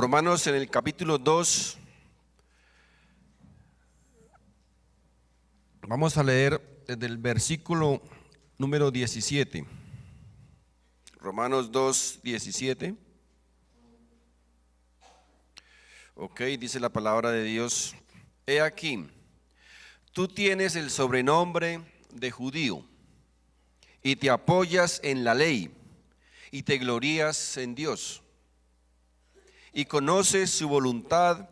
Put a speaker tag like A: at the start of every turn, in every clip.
A: Romanos en el capítulo 2, vamos a leer desde el versículo número 17. Romanos 2, 17. Ok, dice la palabra de Dios: He aquí, tú tienes el sobrenombre de judío y te apoyas en la ley y te glorías en Dios y conoces su voluntad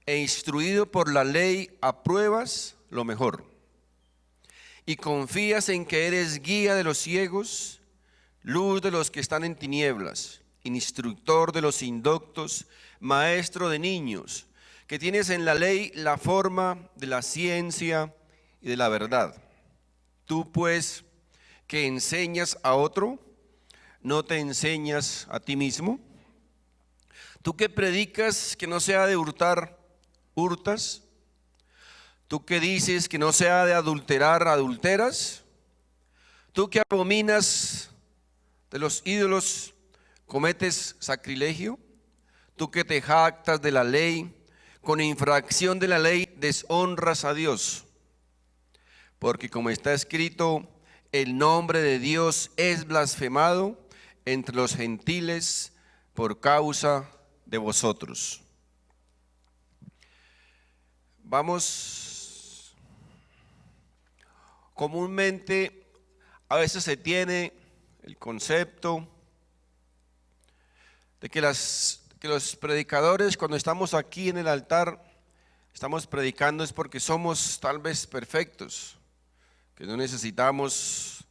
A: e instruido por la ley apruebas lo mejor y confías en que eres guía de los ciegos, luz de los que están en tinieblas, instructor de los indoctos, maestro de niños, que tienes en la ley la forma de la ciencia y de la verdad. Tú pues, que enseñas a otro, ¿no te enseñas a ti mismo? Tú que predicas que no se ha de hurtar, ¿hurtas? Tú que dices que no se ha de adulterar, ¿adulteras? Tú que abominas de los ídolos, ¿cometes sacrilegio? Tú que te jactas de la ley, con infracción de la ley deshonras a Dios. Porque como está escrito, el nombre de Dios es blasfemado entre los gentiles por causa de vosotros. Vamos, comúnmente a veces se tiene el concepto de que los predicadores, cuando estamos aquí en el altar, estamos predicando es porque somos tal vez perfectos, que no necesitamos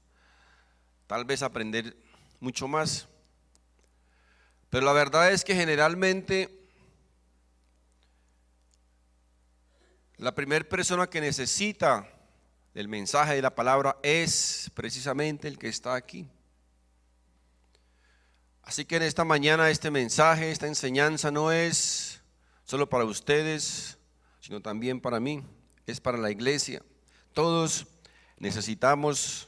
A: tal vez aprender mucho más. Pero la verdad es que generalmente la primera persona que necesita del mensaje de la palabra es precisamente el que está aquí. Así que en esta mañana este mensaje, esta enseñanza no es solo para ustedes, sino también para mí, es para la iglesia. Todos necesitamos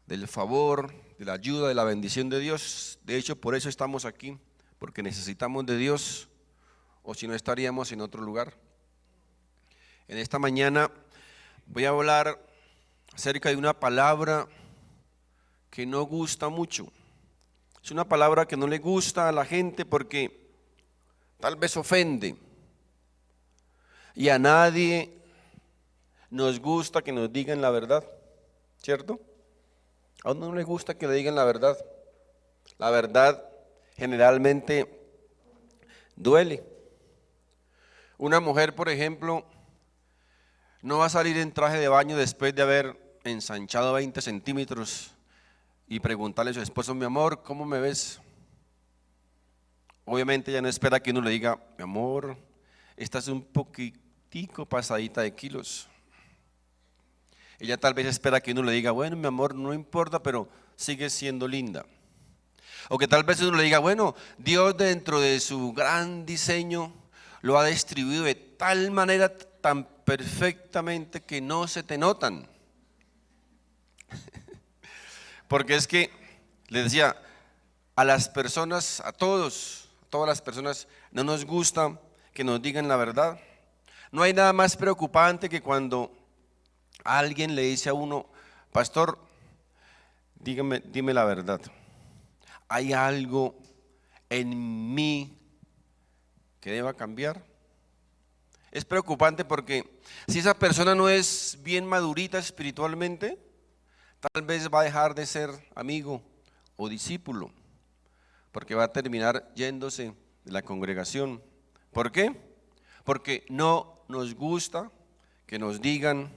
A: del favor, de la ayuda, de la bendición de Dios. De hecho, por eso estamos aquí, porque necesitamos de Dios, o si no estaríamos en otro lugar. En esta mañana voy a hablar acerca de una palabra que no gusta mucho. Es una palabra que no le gusta a la gente porque tal vez ofende. Y a nadie nos gusta que nos digan la verdad, ¿cierto? A uno no le gusta que le digan la verdad. La verdad generalmente duele. Una mujer, por ejemplo, no va a salir en traje de baño después de haber ensanchado 20 centímetros y preguntarle a su esposo: mi amor, ¿cómo me ves? Obviamente ella no espera que uno le diga: mi amor, estás un poquitico pasadita de kilos. Ella tal vez espera que uno le diga: bueno, mi amor, no importa, pero sigues siendo linda. O que tal vez uno le diga: bueno, Dios dentro de su gran diseño lo ha distribuido de tal manera tan perfectamente que no se te notan. Porque es que, les decía, a las personas, a todas las personas, no nos gusta que nos digan la verdad. No hay nada más preocupante que cuando alguien le dice a uno: pastor, dime la verdad. ¿Hay algo en mí que deba cambiar? Es preocupante porque si esa persona no es bien madurita espiritualmente, tal vez va a dejar de ser amigo o discípulo, porque va a terminar yéndose de la congregación. ¿Por qué? Porque no nos gusta que nos digan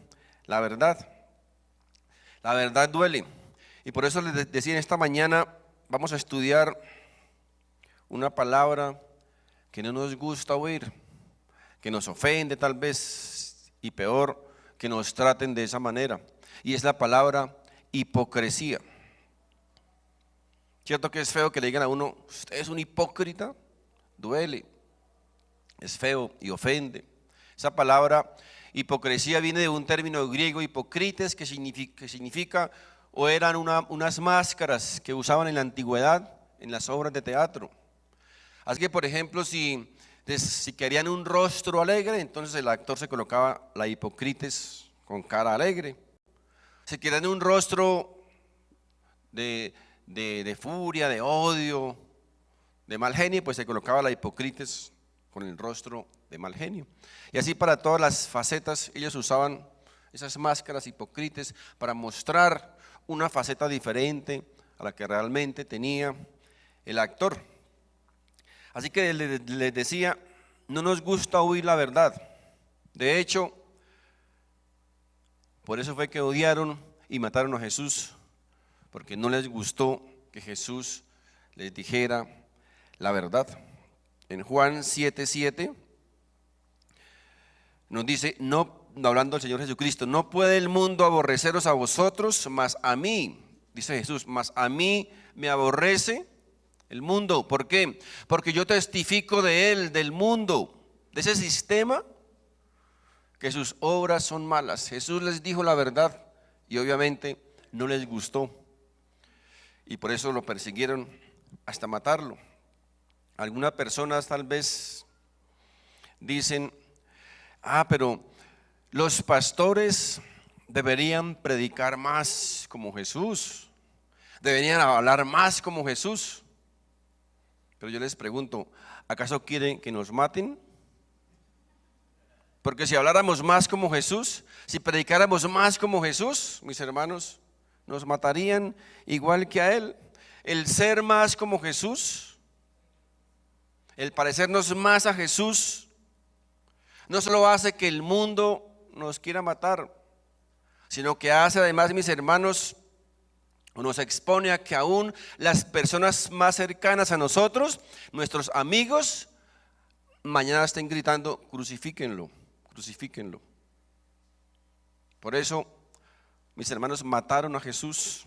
A: la verdad. La verdad duele. Y por eso les decía, en esta mañana vamos a estudiar una palabra que no nos gusta oír, que nos ofende tal vez, y peor, que nos traten de esa manera. Y es la palabra hipocresía. ¿Cierto que es feo que le digan a uno: usted es un hipócrita? Duele, es feo y ofende. Esa palabra hipocresía viene de un término griego, hipócrites, que significa o eran unas máscaras que usaban en la antigüedad en las obras de teatro. Así que, por ejemplo, si querían un rostro alegre, entonces el actor se colocaba la hipócrites con cara alegre. Si querían un rostro de furia, de odio, de mal genio, pues se colocaba la hipócrites con el rostro de mal genio. Y así para todas las facetas ellos usaban esas máscaras hipócrites para mostrar una faceta diferente a la que realmente tenía el actor. Así que les decía, no nos gusta oír la verdad. De hecho, por eso fue que odiaron y mataron a Jesús, porque no les gustó que Jesús les dijera la verdad. En Juan 7:7 nos dice, no, hablando del Señor Jesucristo, no puede el mundo aborreceros a vosotros, mas a mí, dice Jesús, mas a mí me aborrece el mundo. ¿Por qué? Porque yo testifico de él, del mundo, de ese sistema, que sus obras son malas. Jesús les dijo la verdad y obviamente no les gustó. Y por eso lo persiguieron hasta matarlo. Algunas personas tal vez dicen, pero los pastores deberían predicar más como Jesús, deberían hablar más como Jesús. Pero yo les pregunto, ¿acaso quieren que nos maten? Porque si habláramos más como Jesús, si predicáramos más como Jesús, mis hermanos, nos matarían igual que a Él. El ser más como Jesús, el parecernos más a Jesús, no solo hace que el mundo nos quiera matar, sino que hace además, mis hermanos, nos expone a que aún las personas más cercanas a nosotros, nuestros amigos, mañana estén gritando, crucifíquenlo, crucifíquenlo. Por eso, mis hermanos mataron a Jesús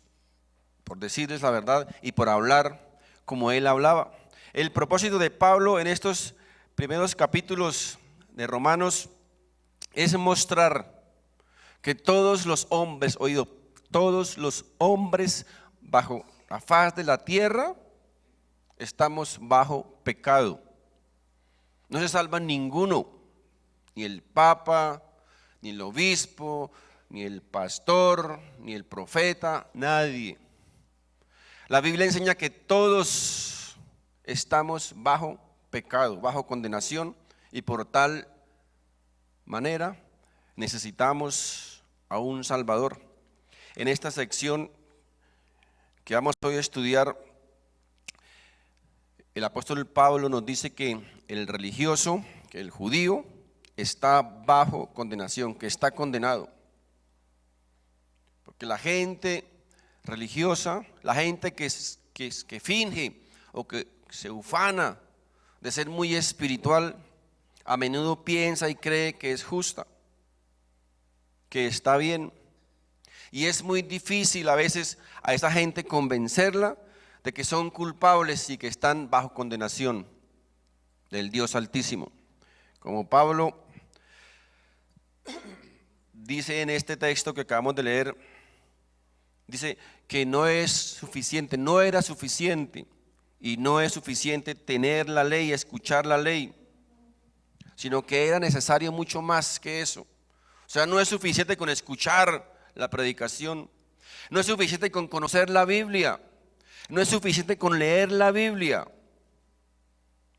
A: por decirles la verdad y por hablar como Él hablaba. El propósito de Pablo en estos primeros capítulos de Romanos es mostrar que todos los hombres, todos los hombres bajo la faz de la tierra estamos bajo pecado. No se salva ninguno, ni el papa, ni el obispo, ni el pastor, ni el profeta, nadie. La Biblia enseña que todos estamos bajo pecado, bajo condenación, y por tal manera necesitamos a un Salvador. En esta sección que vamos hoy a estudiar, el apóstol Pablo nos dice que el religioso, que el judío, está bajo condenación, que está condenado. Porque la gente religiosa, la gente que finge o que se ufana de ser muy espiritual, a menudo piensa y cree que es justa, que está bien. Y es muy difícil a veces a esa gente convencerla de que son culpables y que están bajo condenación del Dios Altísimo. Como Pablo dice en este texto que acabamos de leer, dice que no es suficiente, no era suficiente y no es suficiente tener la ley, escuchar la ley, sino que era necesario mucho más que eso. O sea, no es suficiente con escuchar la predicación, no es suficiente con conocer la Biblia, no es suficiente con leer la Biblia.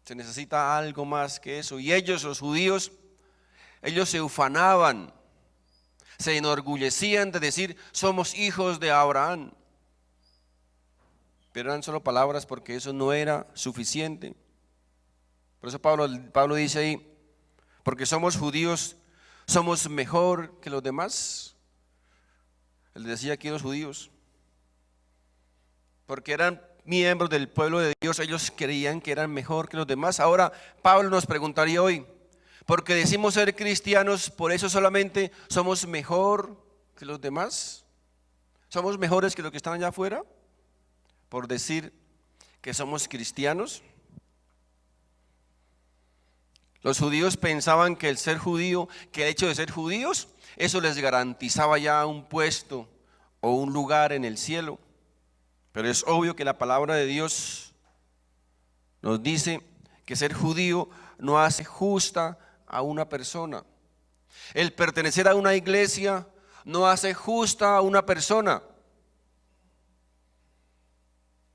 A: Se necesita algo más que eso. Y ellos, los judíos, ellos se ufanaban, se enorgullecían de decir, somos hijos de Abraham. Pero eran solo palabras porque eso no era suficiente. Por eso Pablo dice ahí, porque somos judíos, somos mejor que los demás. Él decía aquí a los judíos, porque eran miembros del pueblo de Dios, ellos creían que eran mejor que los demás. Ahora Pablo nos preguntaría hoy, porque decimos ser cristianos, ¿por eso solamente somos mejor que los demás? ¿Somos mejores que los que están allá afuera? ¿Por decir que somos cristianos? Los judíos pensaban que el ser judío, que el hecho de ser judíos, eso les garantizaba ya un puesto o un lugar en el cielo. Pero es obvio que la palabra de Dios nos dice que ser judío no hace justa a una persona. El pertenecer a una iglesia no hace justa a una persona.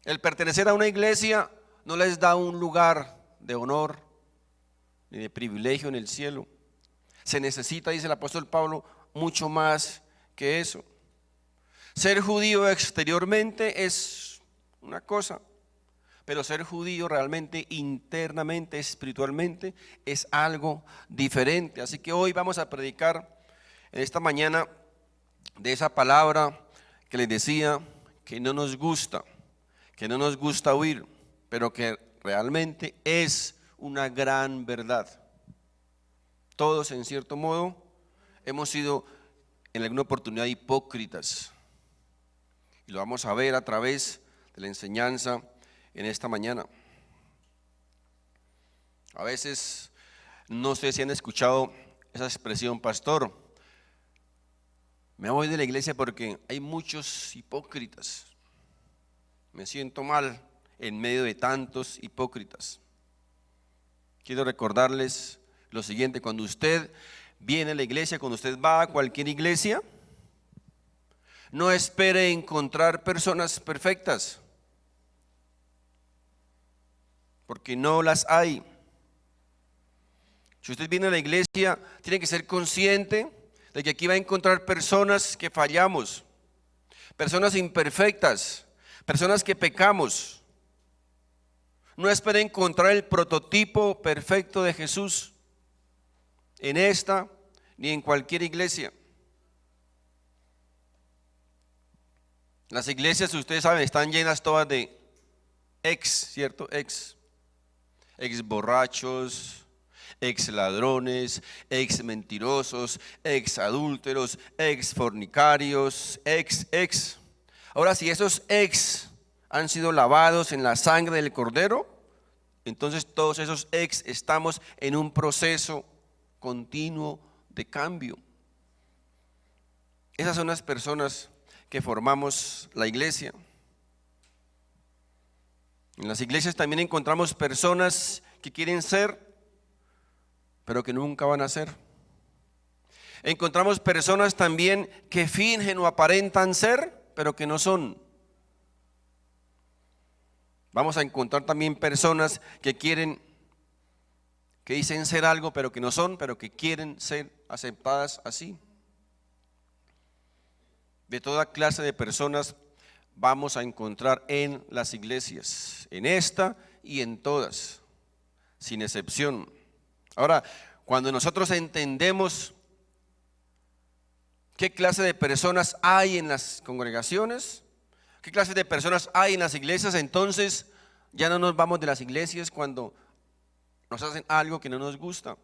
A: El pertenecer a una iglesia no les da un lugar de honor ni de privilegio en el cielo. Se necesita, dice el apóstol Pablo, mucho más que eso. Ser judío exteriormente es una cosa, pero ser judío realmente, internamente, espiritualmente, es algo diferente. Así que hoy vamos a predicar en esta mañana de esa palabra que les decía que no nos gusta oír, pero que realmente es una gran verdad. Todos, en cierto modo, hemos sido en alguna oportunidad hipócritas. Y lo vamos a ver a través de la enseñanza en esta mañana. A veces, no sé si han escuchado esa expresión, pastor, me voy de la iglesia porque hay muchos hipócritas. Me siento mal en medio de tantos hipócritas. Quiero recordarles lo siguiente: cuando usted viene a la iglesia, cuando usted va a cualquier iglesia, no espere encontrar personas perfectas, porque no las hay. Si usted viene a la iglesia, tiene que ser consciente de que aquí va a encontrar personas que fallamos, personas imperfectas, personas que pecamos. No espere encontrar el prototipo perfecto de Jesús en esta ni en cualquier iglesia. Las iglesias, ustedes saben, están llenas todas de ¿cierto? Ex borrachos, ex ladrones, ex mentirosos, ex adúlteros, ex fornicarios, ex. Ahora, si esos ex han sido lavados en la sangre del Cordero, entonces todos esos ex estamos en un proceso continuo de cambio. Esas son las personas que formamos la iglesia. En las iglesias también encontramos personas que quieren ser, pero que nunca van a ser. Encontramos personas también que fingen o aparentan ser, pero que no son. Vamos a encontrar también personas que dicen ser algo, pero que no son, pero que quieren ser aceptadas así. De toda clase de personas vamos a encontrar en las iglesias, en esta y en todas, sin excepción. Ahora, cuando nosotros entendemos qué clase de personas hay en las congregaciones, qué clase de personas hay en las iglesias, entonces ya no nos vamos de las iglesias cuando nos hacen algo que no nos gusta,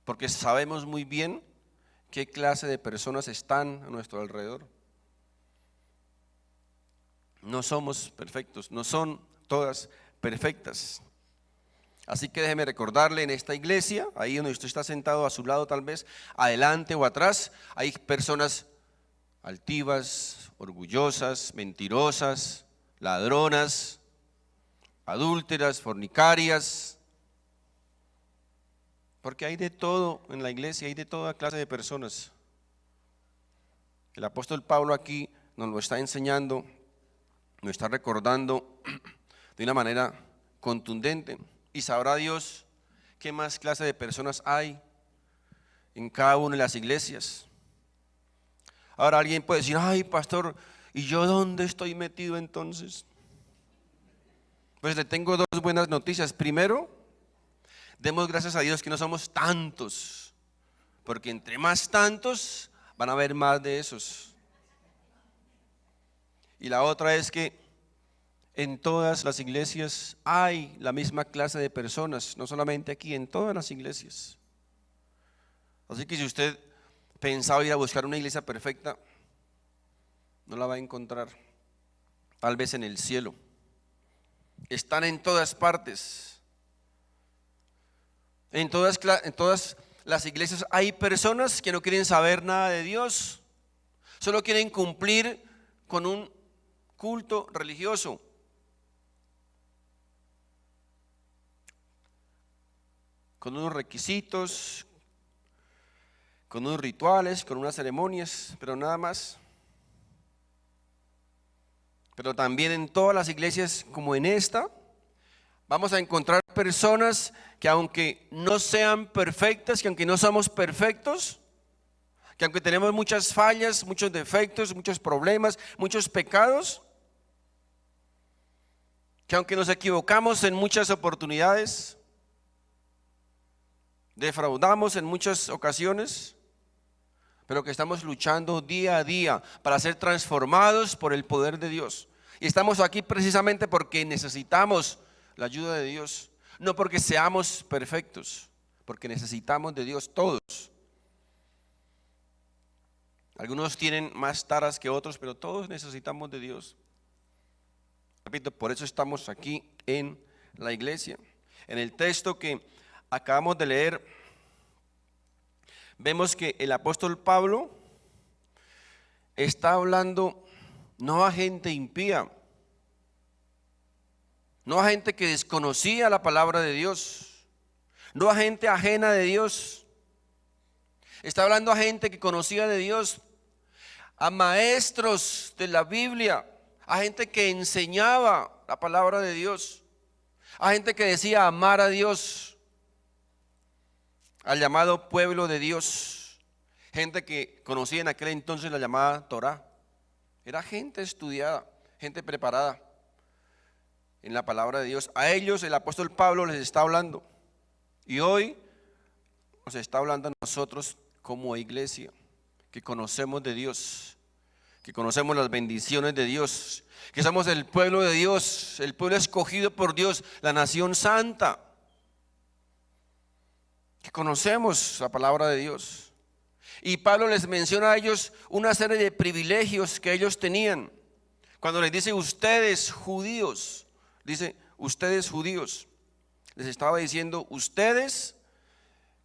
A: porque sabemos muy bien qué clase de personas están a nuestro alrededor. No somos perfectos, no son todas perfectas. Así que déjeme recordarle, en esta iglesia, ahí donde usted está sentado, a su lado tal vez, adelante o atrás, hay personas altivas, orgullosas, mentirosas, ladronas, adúlteras, fornicarias, porque hay de todo en la iglesia, hay de toda clase de personas. El apóstol Pablo aquí nos lo está enseñando, nos está recordando de una manera contundente, y sabrá Dios qué más clase de personas hay en cada una de las iglesias. Ahora alguien puede decir, ay pastor, ¿y yo dónde estoy metido entonces? Pues le tengo dos buenas noticias. Primero, demos gracias a Dios que no somos tantos, porque entre más tantos van a haber más de esos. Y la otra es que en todas las iglesias hay la misma clase de personas, no solamente aquí, en todas las iglesias. Así que si usted pensaba ir a buscar una iglesia perfecta, no la va a encontrar, tal vez en el cielo. Están en todas partes. En todas las iglesias hay personas que no quieren saber nada de Dios, solo quieren cumplir con un culto religioso. con unos requisitos, con unos rituales, con unas ceremonias, pero nada más. Pero también en todas las iglesias como en esta, vamos a encontrar personas que aunque no sean perfectas, que aunque no somos perfectos, que aunque tenemos muchas fallas, muchos defectos, muchos problemas, muchos pecados, que aunque nos equivocamos en muchas oportunidades, defraudamos en muchas ocasiones, pero que estamos luchando día a día para ser transformados por el poder de Dios. Y estamos aquí precisamente porque necesitamos la ayuda de Dios, no porque seamos perfectos, porque necesitamos de Dios todos. Algunos tienen más taras que otros, pero todos necesitamos de Dios. Repito, por eso estamos aquí en la iglesia. En el texto que acabamos de leer, vemos que el apóstol Pablo está hablando no a gente impía, no a gente que desconocía la palabra de Dios, no a gente ajena de Dios. Está hablando a gente que conocía de Dios, a maestros de la Biblia, a gente que enseñaba la palabra de Dios, a gente que decía amar a Dios, al llamado pueblo de Dios, gente que conocía en aquel entonces la llamada Torá. Era gente estudiada, gente preparada en la palabra de Dios. A ellos el apóstol Pablo les está hablando, y hoy nos está hablando a nosotros como iglesia, que conocemos de Dios, que conocemos las bendiciones de Dios, que somos el pueblo de Dios, el pueblo escogido por Dios, la nación santa, que conocemos la palabra de Dios. Y Pablo les menciona a ellos una serie de privilegios que ellos tenían. Cuando les dice ustedes judíos, dice ustedes judíos, les estaba diciendo ustedes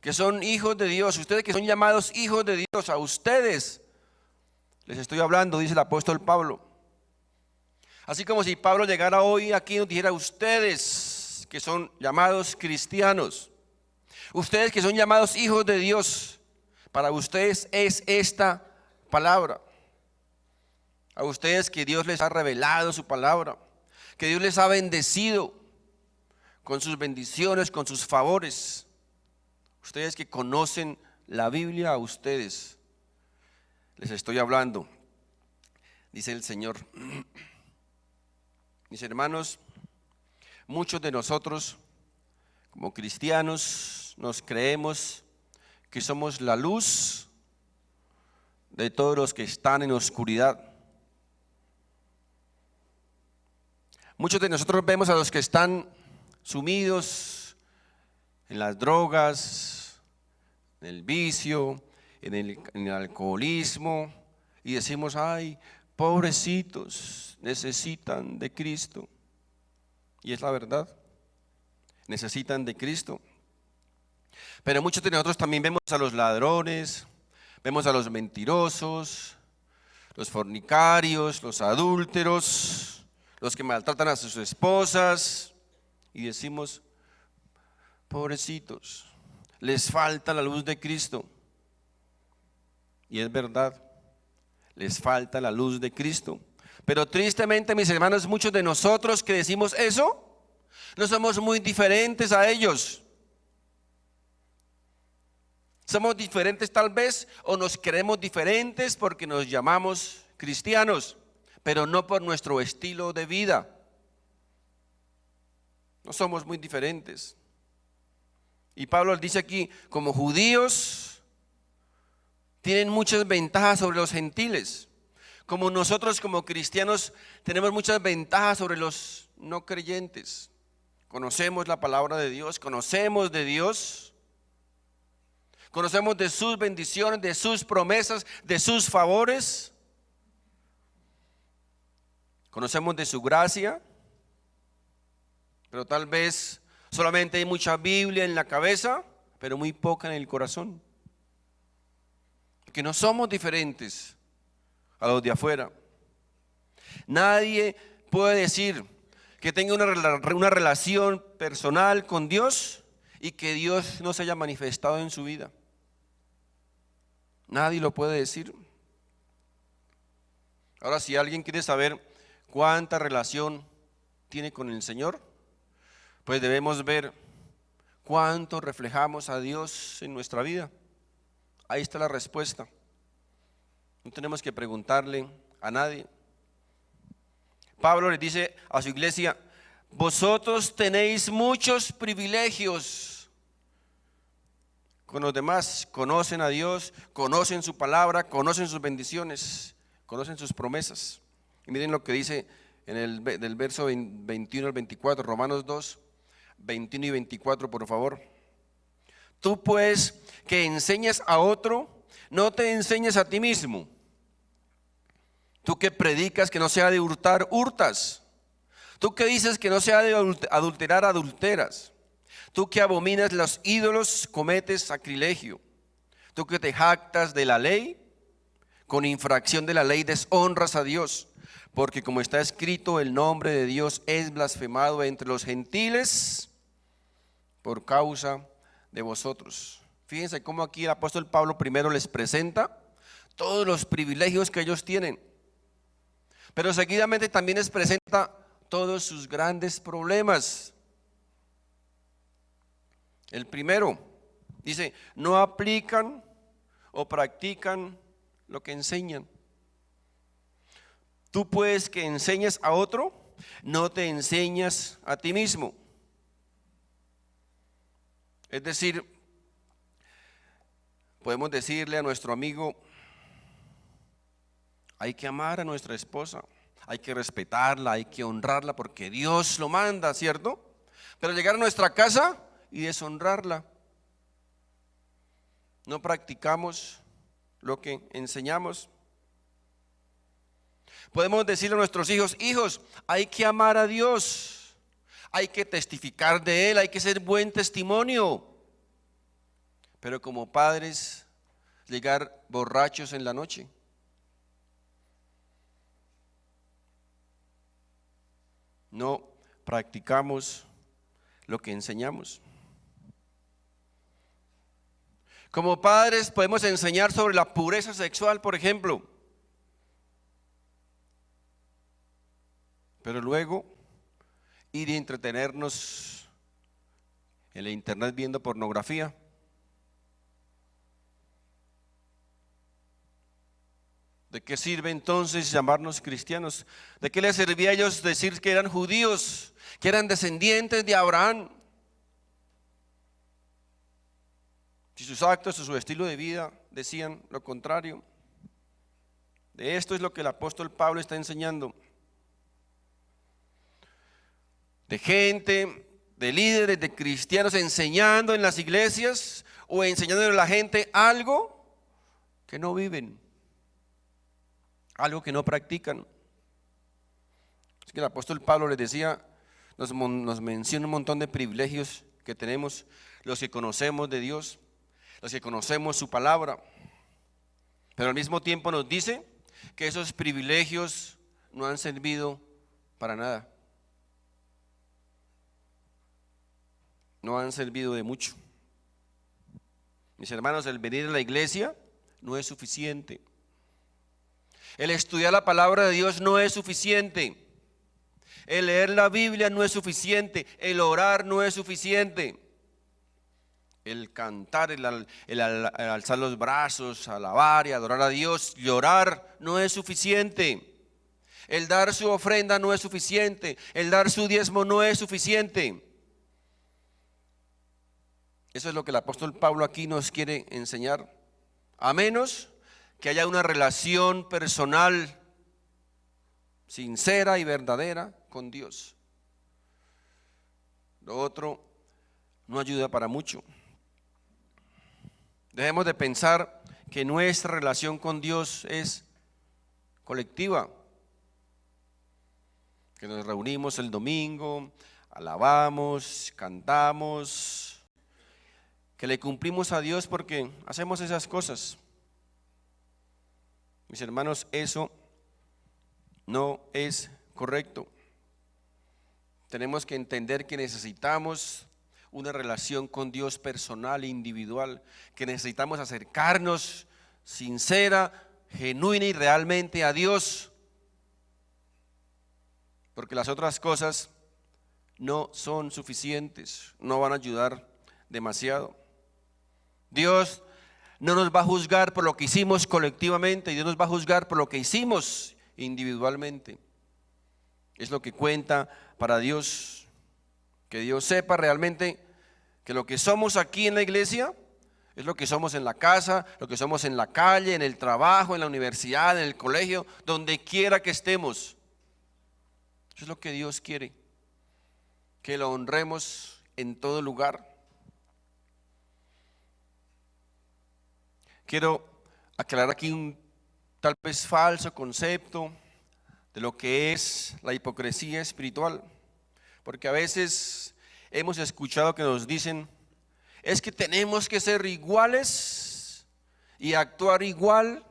A: que son hijos de Dios, ustedes que son llamados hijos de Dios, a ustedes les estoy hablando, dice el apóstol Pablo. Así como si Pablo llegara hoy aquí y nos dijera ustedes que son llamados cristianos, ustedes que son llamados hijos de Dios, para ustedes es esta palabra. A ustedes que Dios les ha revelado su palabra, que Dios les ha bendecido con sus bendiciones, con sus favores. Ustedes que conocen la Biblia, a ustedes les estoy hablando, dice el Señor. Mis hermanos, muchos de nosotros como cristianos nos creemos que somos la luz de todos los que están en oscuridad. Muchos de nosotros vemos a los que están sumidos en las drogas, en el vicio, en el alcoholismo, y decimos, ay, pobrecitos, necesitan de Cristo. Y es la verdad, necesitan de Cristo. Pero muchos de nosotros también vemos a los ladrones, vemos a los mentirosos, los fornicarios, los adúlteros, los que maltratan a sus esposas, y decimos, pobrecitos, les falta la luz de Cristo. Y es verdad, les falta la luz de Cristo. Pero tristemente, mis hermanos, muchos de nosotros que decimos eso, no somos muy diferentes a ellos. Somos diferentes tal vez, o nos creemos diferentes porque nos llamamos cristianos, pero no por nuestro estilo de vida. No somos muy diferentes. Y Pablo dice aquí, como judíos tienen muchas ventajas sobre los gentiles, como nosotros como cristianos tenemos muchas ventajas sobre los no creyentes. Conocemos la palabra de Dios, conocemos de Dios, conocemos de sus bendiciones, de sus promesas, de sus favores, conocemos de su gracia, pero tal vez solamente hay mucha Biblia en la cabeza, pero muy poca en el corazón. Porque no somos diferentes a los de afuera. Nadie puede decir que tenga una relación personal con Dios y que Dios no se haya manifestado en su vida? Nadie lo puede decir. Ahora, si alguien quiere saber cuánta relación tiene con el Señor, pues debemos ver cuánto reflejamos a Dios en nuestra vida. Ahí está la respuesta. No tenemos que preguntarle a nadie. Pablo les dice a su iglesia: vosotros tenéis muchos privilegios con los demás. Conocen a Dios, conocen su palabra, conocen sus bendiciones, conocen sus promesas. Y miren lo que dice del verso 21 al 24, Romanos 2, 21 y 24, por favor. Tú pues que enseñas a otro, no te enseñes a ti mismo. Tú que predicas que no se ha de hurtar, hurtas. Tú que dices que no se ha de adulterar, adulteras. Tú que abominas los ídolos, cometes sacrilegio. Tú que te jactas de la ley, con infracción de la ley deshonras a Dios. Porque como está escrito, el nombre de Dios es blasfemado entre los gentiles por causa de vosotros. Fíjense cómo aquí el apóstol Pablo primero les presenta todos los privilegios que ellos tienen, pero seguidamente también les presenta todos sus grandes problemas. El primero dice: no aplican o practican lo que enseñan. Tú pues que enseñas a otro, no te enseñas a ti mismo. Es decir, podemos decirle a nuestro amigo: hay que amar a nuestra esposa, hay que respetarla, hay que honrarla porque Dios lo manda, ¿cierto? Pero llegar a nuestra casa y deshonrarla. No practicamos lo que enseñamos. Podemos decirle a nuestros hijos: hijos, hay que amar a Dios, hay que testificar de Él, hay que ser buen testimonio. Pero como padres, llegar borrachos en la noche. No practicamos lo que enseñamos. Como padres podemos enseñar sobre la pureza sexual, por ejemplo, pero luego ir y entretenernos en la internet viendo pornografía. ¿De qué sirve entonces llamarnos cristianos? ¿De qué les servía a ellos decir que eran judíos, que eran descendientes de Abraham, si sus actos o su estilo de vida decían lo contrario? De esto es lo que el apóstol Pablo está enseñando. De gente, de líderes, de cristianos enseñando en las iglesias o enseñando a la gente algo que no viven, algo que no practican. Es que el apóstol Pablo les decía, nos menciona un montón de privilegios que tenemos los que conocemos de Dios, los que conocemos su palabra, pero al mismo tiempo nos dice que esos privilegios no han servido para nada, no han servido de mucho. Mis hermanos, el venir a la iglesia no es suficiente, el estudiar la palabra de Dios no es suficiente, el leer la Biblia no es suficiente, el orar no es suficiente, el cantar, el alzar los brazos, alabar y adorar a Dios, llorar no es suficiente, el dar su ofrenda no es suficiente, el dar su diezmo no es suficiente. Eso es lo que el apóstol Pablo aquí nos quiere enseñar, a menos que haya una relación personal sincera y verdadera con Dios. Lo otro no ayuda para mucho. Dejemos de pensar que nuestra relación con Dios es colectiva, que nos reunimos el domingo, alabamos, cantamos, que le cumplimos a Dios porque hacemos esas cosas. Mis hermanos, eso no es correcto. Tenemos que entender que necesitamos una relación con Dios personal e individual, que necesitamos acercarnos sincera, genuina y realmente a Dios, porque las otras cosas no son suficientes, no van a ayudar demasiado. Dios no nos va a juzgar por lo que hicimos colectivamente, Dios nos va a juzgar por lo que hicimos individualmente. Es lo que cuenta para Dios, que Dios sepa realmente que lo que somos aquí en la iglesia es lo que somos en la casa, lo que somos en la calle, en el trabajo, en la universidad, en el colegio, donde quiera que estemos. Eso es lo que Dios quiere, que lo honremos en todo lugar. Quiero aclarar aquí un tal vez falso concepto de lo que es la hipocresía espiritual, porque a veces hemos escuchado que nos dicen, es que tenemos que ser iguales y actuar igual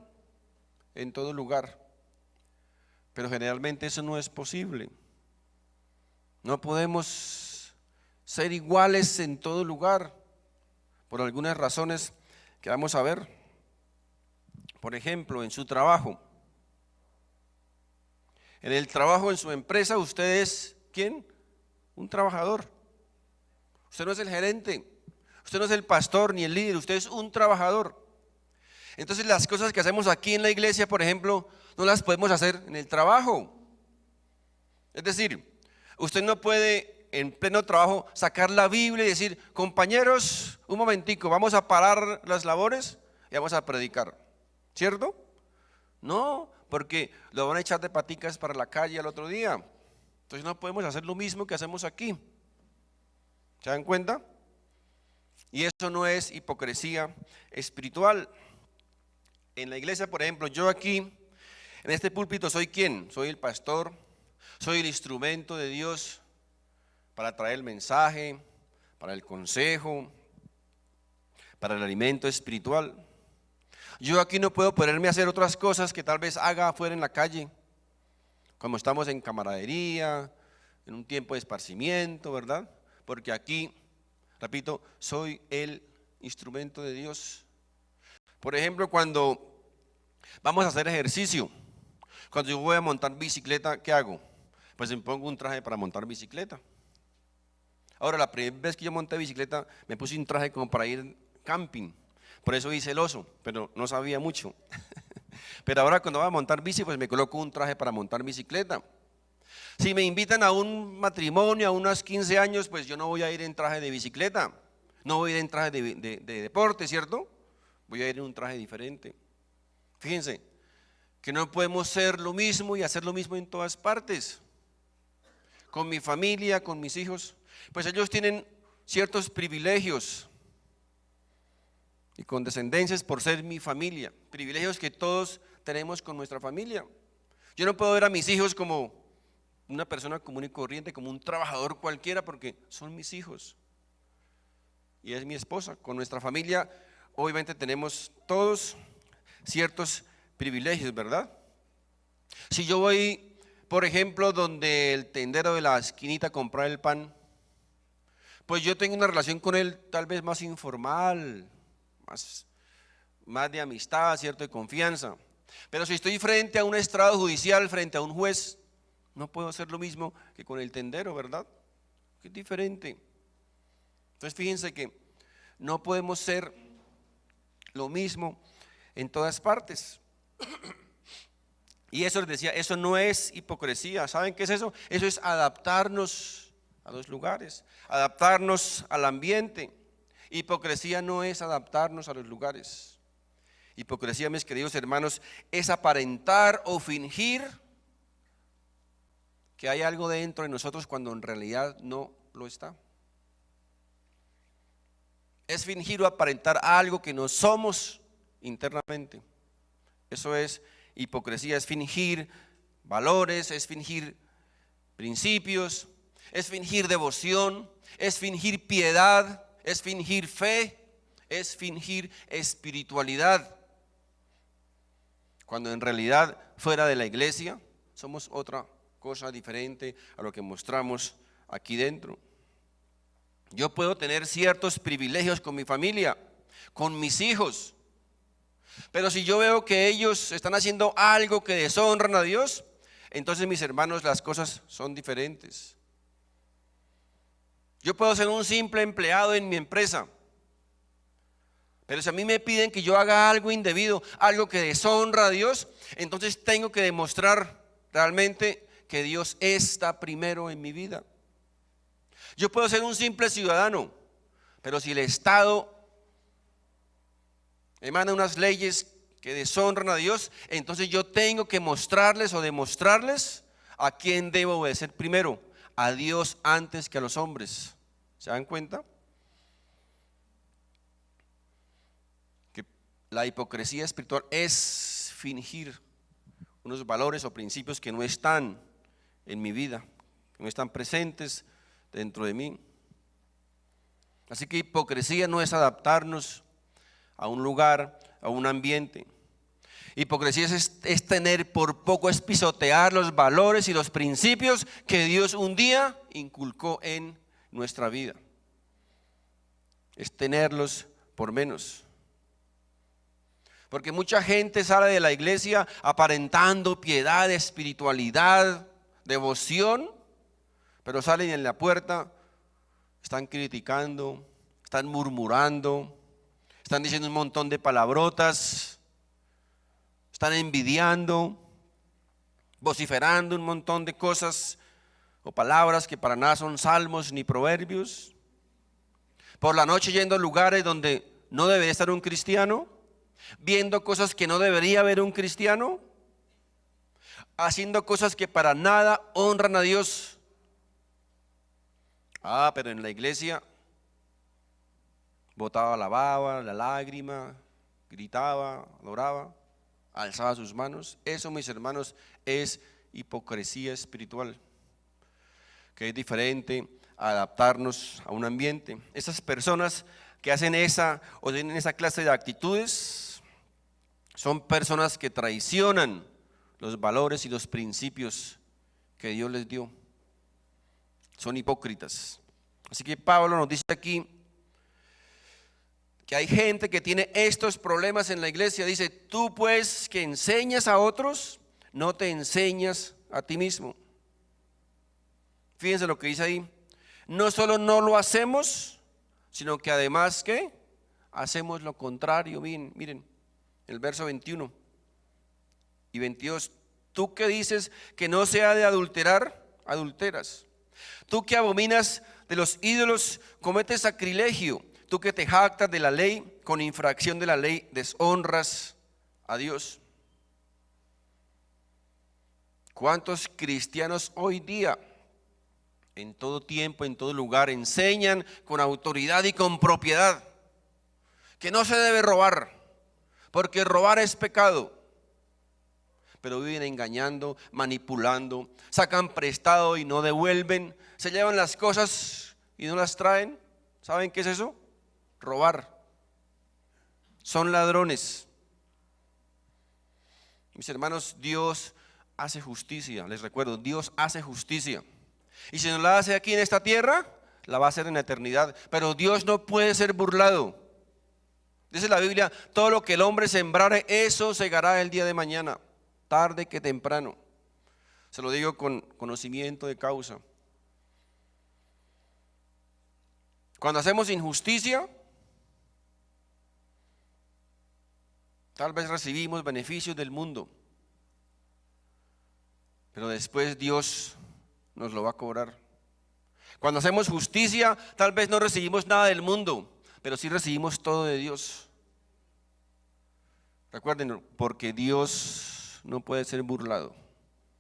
A: en todo lugar, pero generalmente eso no es posible. No podemos ser iguales en todo lugar por algunas razones que vamos a ver. Por ejemplo, en su trabajo. En el trabajo, en su empresa, usted es, ¿quién? Un trabajador. Usted no es el gerente, usted no es el pastor ni el líder, usted es un trabajador. Entonces las cosas que hacemos aquí en la iglesia, por ejemplo, no las podemos hacer en el trabajo. Es decir, usted no puede en pleno trabajo sacar la Biblia y decir, compañeros, un momentico, vamos a parar las labores y vamos a predicar, ¿cierto? No, porque lo van a echar de paticas para la calle al otro día. Entonces no podemos hacer lo mismo que hacemos aquí. ¿Se dan cuenta? Y eso no es hipocresía espiritual. En la iglesia, por ejemplo, yo aquí, en este púlpito, ¿soy quién? Soy el pastor, soy el instrumento de Dios para traer el mensaje, para el consejo, para el alimento espiritual. Yo aquí no puedo ponerme a hacer otras cosas que tal vez haga afuera en la calle, como estamos en camaradería, en un tiempo de esparcimiento, ¿verdad? Porque aquí, repito, soy el instrumento de Dios. Por ejemplo, cuando vamos a hacer ejercicio, cuando yo voy a montar bicicleta, ¿qué hago? Pues me pongo un traje para montar bicicleta. Ahora, la primera vez que yo monté bicicleta, me puse un traje como para ir camping. Por eso hice el oso, pero no sabía mucho. Pero ahora cuando voy a montar bici, pues me coloco un traje para montar bicicleta. Si me invitan a un matrimonio, a unos 15 años, pues yo no voy a ir en traje de bicicleta, no voy a ir en traje de deporte, ¿cierto? Voy a ir en un traje diferente. Fíjense, que no podemos ser lo mismo y hacer lo mismo en todas partes. Con mi familia, con mis hijos, pues ellos tienen ciertos privilegios y condescendencias por ser mi familia, privilegios que todos tenemos con nuestra familia. Yo no puedo ver a mis hijos como una persona común y corriente, como un trabajador cualquiera, porque son mis hijos y es mi esposa. Con nuestra familia obviamente tenemos todos ciertos privilegios, ¿verdad? Si yo voy, por ejemplo, donde el tendero de la esquinita a comprar el pan, pues yo tengo una relación con él tal vez más informal, más de amistad, cierto, de confianza. Pero si estoy frente a un estrado judicial, frente a un juez, no puedo hacer lo mismo que con el tendero, ¿verdad? Que es diferente. Entonces fíjense que no podemos ser lo mismo en todas partes. Y eso les decía, eso no es hipocresía. ¿Saben qué es eso? Eso es adaptarnos a los lugares, adaptarnos al ambiente. Hipocresía no es adaptarnos a los lugares. Hipocresía, mis queridos hermanos, es aparentar o fingir que hay algo dentro de nosotros cuando en realidad no lo está. Es fingir o aparentar algo que no somos internamente. Eso es hipocresía, es fingir valores, es fingir principios, es fingir devoción, es fingir piedad, es fingir fe, es fingir espiritualidad. Cuando en realidad fuera de la iglesia somos otra cosa diferente a lo que mostramos aquí dentro. Yo puedo tener ciertos privilegios con mi familia, con mis hijos. Pero si yo veo que ellos están haciendo algo que deshonran a Dios, entonces, mis hermanos, las cosas son diferentes. Yo puedo ser un simple empleado en mi empresa, pero si a mí me piden que yo haga algo indebido, algo que deshonra a Dios, entonces tengo que demostrar realmente que Dios está primero en mi vida. Yo puedo ser un simple ciudadano, pero si el Estado emana unas leyes que deshonran a Dios, entonces yo tengo que mostrarles o demostrarles a quién debo obedecer primero, a Dios antes que a los hombres. ¿Se dan cuenta? Que la hipocresía espiritual es fingir unos valores o principios que no están en mi vida, que no están presentes dentro de mí. Así que hipocresía no es adaptarnos a un lugar, a un ambiente. Hipocresía es tener por poco, es pisotear los valores y los principios que Dios un día inculcó en nuestra vida. Es tenerlos por menos. Porque mucha gente sale de la iglesia aparentando piedad, espiritualidad, devoción, pero salen en la puerta, están criticando, están murmurando, están diciendo un montón de palabrotas, están envidiando, vociferando un montón de cosas o palabras que para nada son salmos ni proverbios. Por la noche yendo a lugares donde no debería estar un cristiano, viendo cosas que no debería ver un cristiano, haciendo cosas que para nada honran a Dios. Pero en la iglesia botaba la baba, la lágrima, gritaba, adoraba, alzaba sus manos. Eso, mis hermanos, es hipocresía espiritual, que es diferente a adaptarnos a un ambiente. Esas personas que hacen esa o tienen esa clase de actitudes son personas que traicionan los valores y los principios que Dios les dio. Son hipócritas. Así que Pablo nos dice aquí que hay gente que tiene estos problemas en la iglesia. Dice, tú pues que enseñas a otros, no te enseñas a ti mismo. Fíjense lo que dice ahí. No solo no lo hacemos, sino que además, ¿qué? Hacemos lo contrario. Miren, el verso 21 y 22. Tú que dices que no se ha de adulterar, adulteras. Tú que abominas de los ídolos, cometes sacrilegio. Tú que te jactas de la ley, con infracción de la ley deshonras a Dios. ¿Cuántos cristianos hoy día, en todo tiempo, en todo lugar, enseñan con autoridad y con propiedad que no se debe robar, porque robar es pecado? Pero viven engañando, manipulando, sacan prestado y no devuelven, se llevan las cosas y no las traen. ¿Saben qué es eso? Robar. Son ladrones. Mis hermanos, Dios hace justicia. Les recuerdo, Dios hace justicia. Y si no la hace aquí en esta tierra, la va a hacer en la eternidad. Pero Dios no puede ser burlado. Dice la Biblia, todo lo que el hombre sembrare, eso segará el día de mañana, tarde que temprano. Se lo digo con conocimiento de causa. Cuando hacemos injusticia, tal vez recibimos beneficios del mundo, pero después Dios nos lo va a cobrar. Cuando hacemos justicia, tal vez no recibimos nada del mundo, pero sí recibimos todo de Dios. Recuerden, porque Dios no puede ser burlado.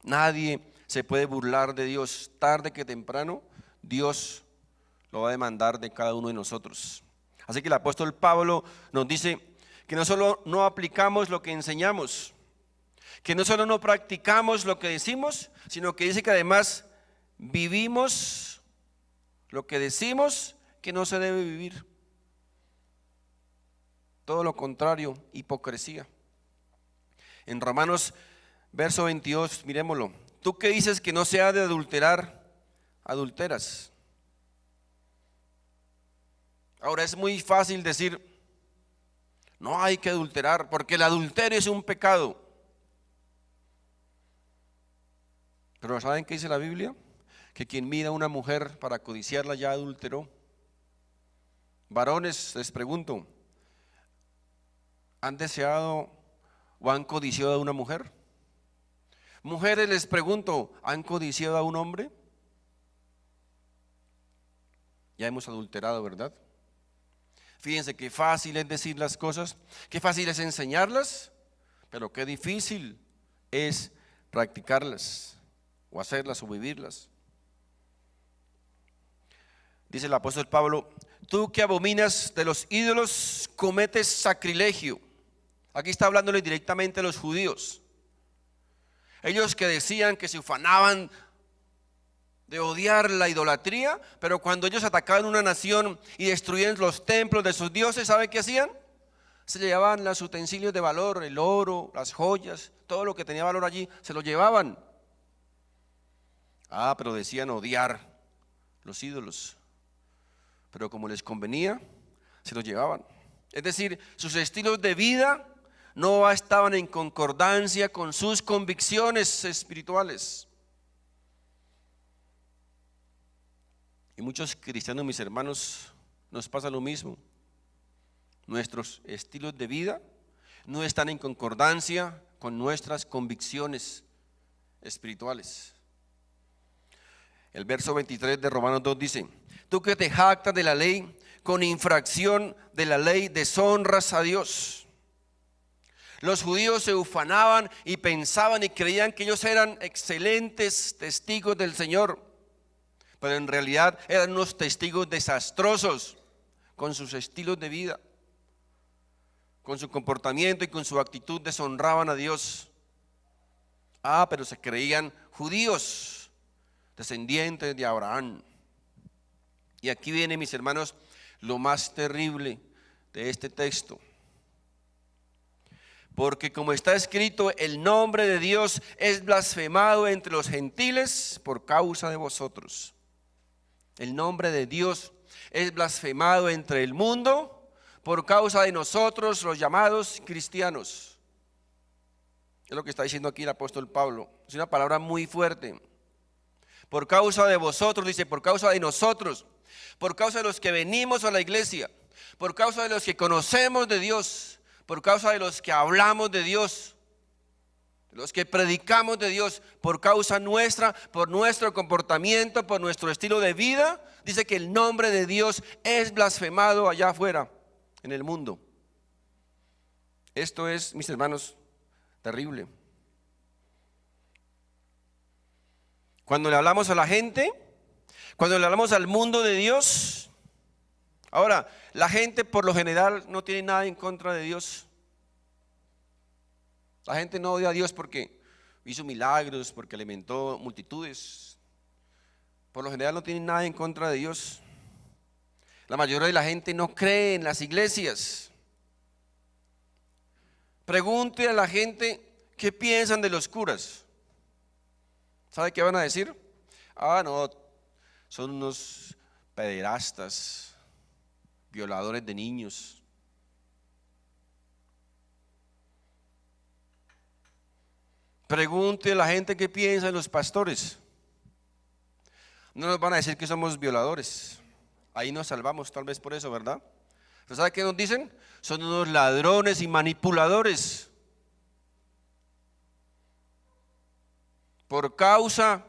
A: Nadie se puede burlar de Dios. Tarde que temprano, Dios lo va a demandar de cada uno de nosotros. Así que el apóstol Pablo nos dice que no solo no aplicamos lo que enseñamos, que no solo no practicamos lo que decimos, sino que dice que además vivimos lo que decimos que no se debe vivir. Todo lo contrario, hipocresía. En Romanos verso 22, miremoslo. Tú que dices que no se ha de adulterar, adulteras. Ahora es muy fácil decir, no hay que adulterar porque el adulterio es un pecado. Pero ¿saben qué dice la Biblia? Que quien mira a una mujer para codiciarla ya adulteró. Varones, les pregunto, ¿han deseado o han codiciado a una mujer? Mujeres, les pregunto, ¿han codiciado a un hombre? Ya hemos adulterado, ¿verdad? Fíjense qué fácil es decir las cosas, qué fácil es enseñarlas, pero qué difícil es practicarlas o hacerlas o vivirlas. Dice el apóstol Pablo, tú que abominas de los ídolos cometes sacrilegio. Aquí está hablándole directamente a los judíos. Ellos que decían que se ufanaban de odiar la idolatría, pero cuando ellos atacaban una nación y destruían los templos de sus dioses, ¿sabe qué hacían? Se llevaban los utensilios de valor, el oro, las joyas, todo lo que tenía valor allí, se lo llevaban. Pero decían odiar los ídolos, pero como les convenía, se los llevaban. Es decir, sus estilos de vida no estaban en concordancia con sus convicciones espirituales. Y muchos cristianos, mis hermanos, nos pasa lo mismo. Nuestros estilos de vida no están en concordancia con nuestras convicciones espirituales. El verso 23 de Romanos 2 dice, tú que te jactas de la ley, con infracción de la ley deshonras a Dios. Los judíos se ufanaban y pensaban y creían que ellos eran excelentes testigos del Señor, pero en realidad eran unos testigos desastrosos con sus estilos de vida, con su comportamiento y con su actitud deshonraban a Dios. Pero se creían judíos, descendientes de Abraham. Y aquí viene, mis hermanos, lo más terrible de este texto. Porque como está escrito, el nombre de Dios es blasfemado entre los gentiles por causa de vosotros. El nombre de Dios es blasfemado entre el mundo por causa de nosotros, los llamados cristianos. Es lo que está diciendo aquí el apóstol Pablo. Es una palabra muy fuerte. Por causa de vosotros, dice, por causa de nosotros, por causa de los que venimos a la iglesia, por causa de los que conocemos de Dios, por causa de los que hablamos de Dios, los que predicamos de Dios, por causa nuestra, por nuestro comportamiento, por nuestro estilo de vida, dice que el nombre de Dios es blasfemado allá afuera, en el mundo. Esto es, mis hermanos, terrible. Cuando le hablamos a la gente, cuando le hablamos al mundo de Dios, ahora, la gente por lo general no tiene nada en contra de Dios. La gente no odia a Dios porque hizo milagros, porque alimentó multitudes. Por lo general no tienen nada en contra de Dios. La mayoría de la gente no cree en las iglesias. Pregunte a la gente qué piensan de los curas. ¿Sabe qué van a decir? No, son unos pederastas, violadores de niños. Pregunte a la gente qué piensa de los pastores. No nos van a decir que somos violadores. Ahí nos salvamos tal vez por eso, ¿verdad? ¿Pero sabe qué nos dicen? Son unos ladrones y manipuladores. Por causa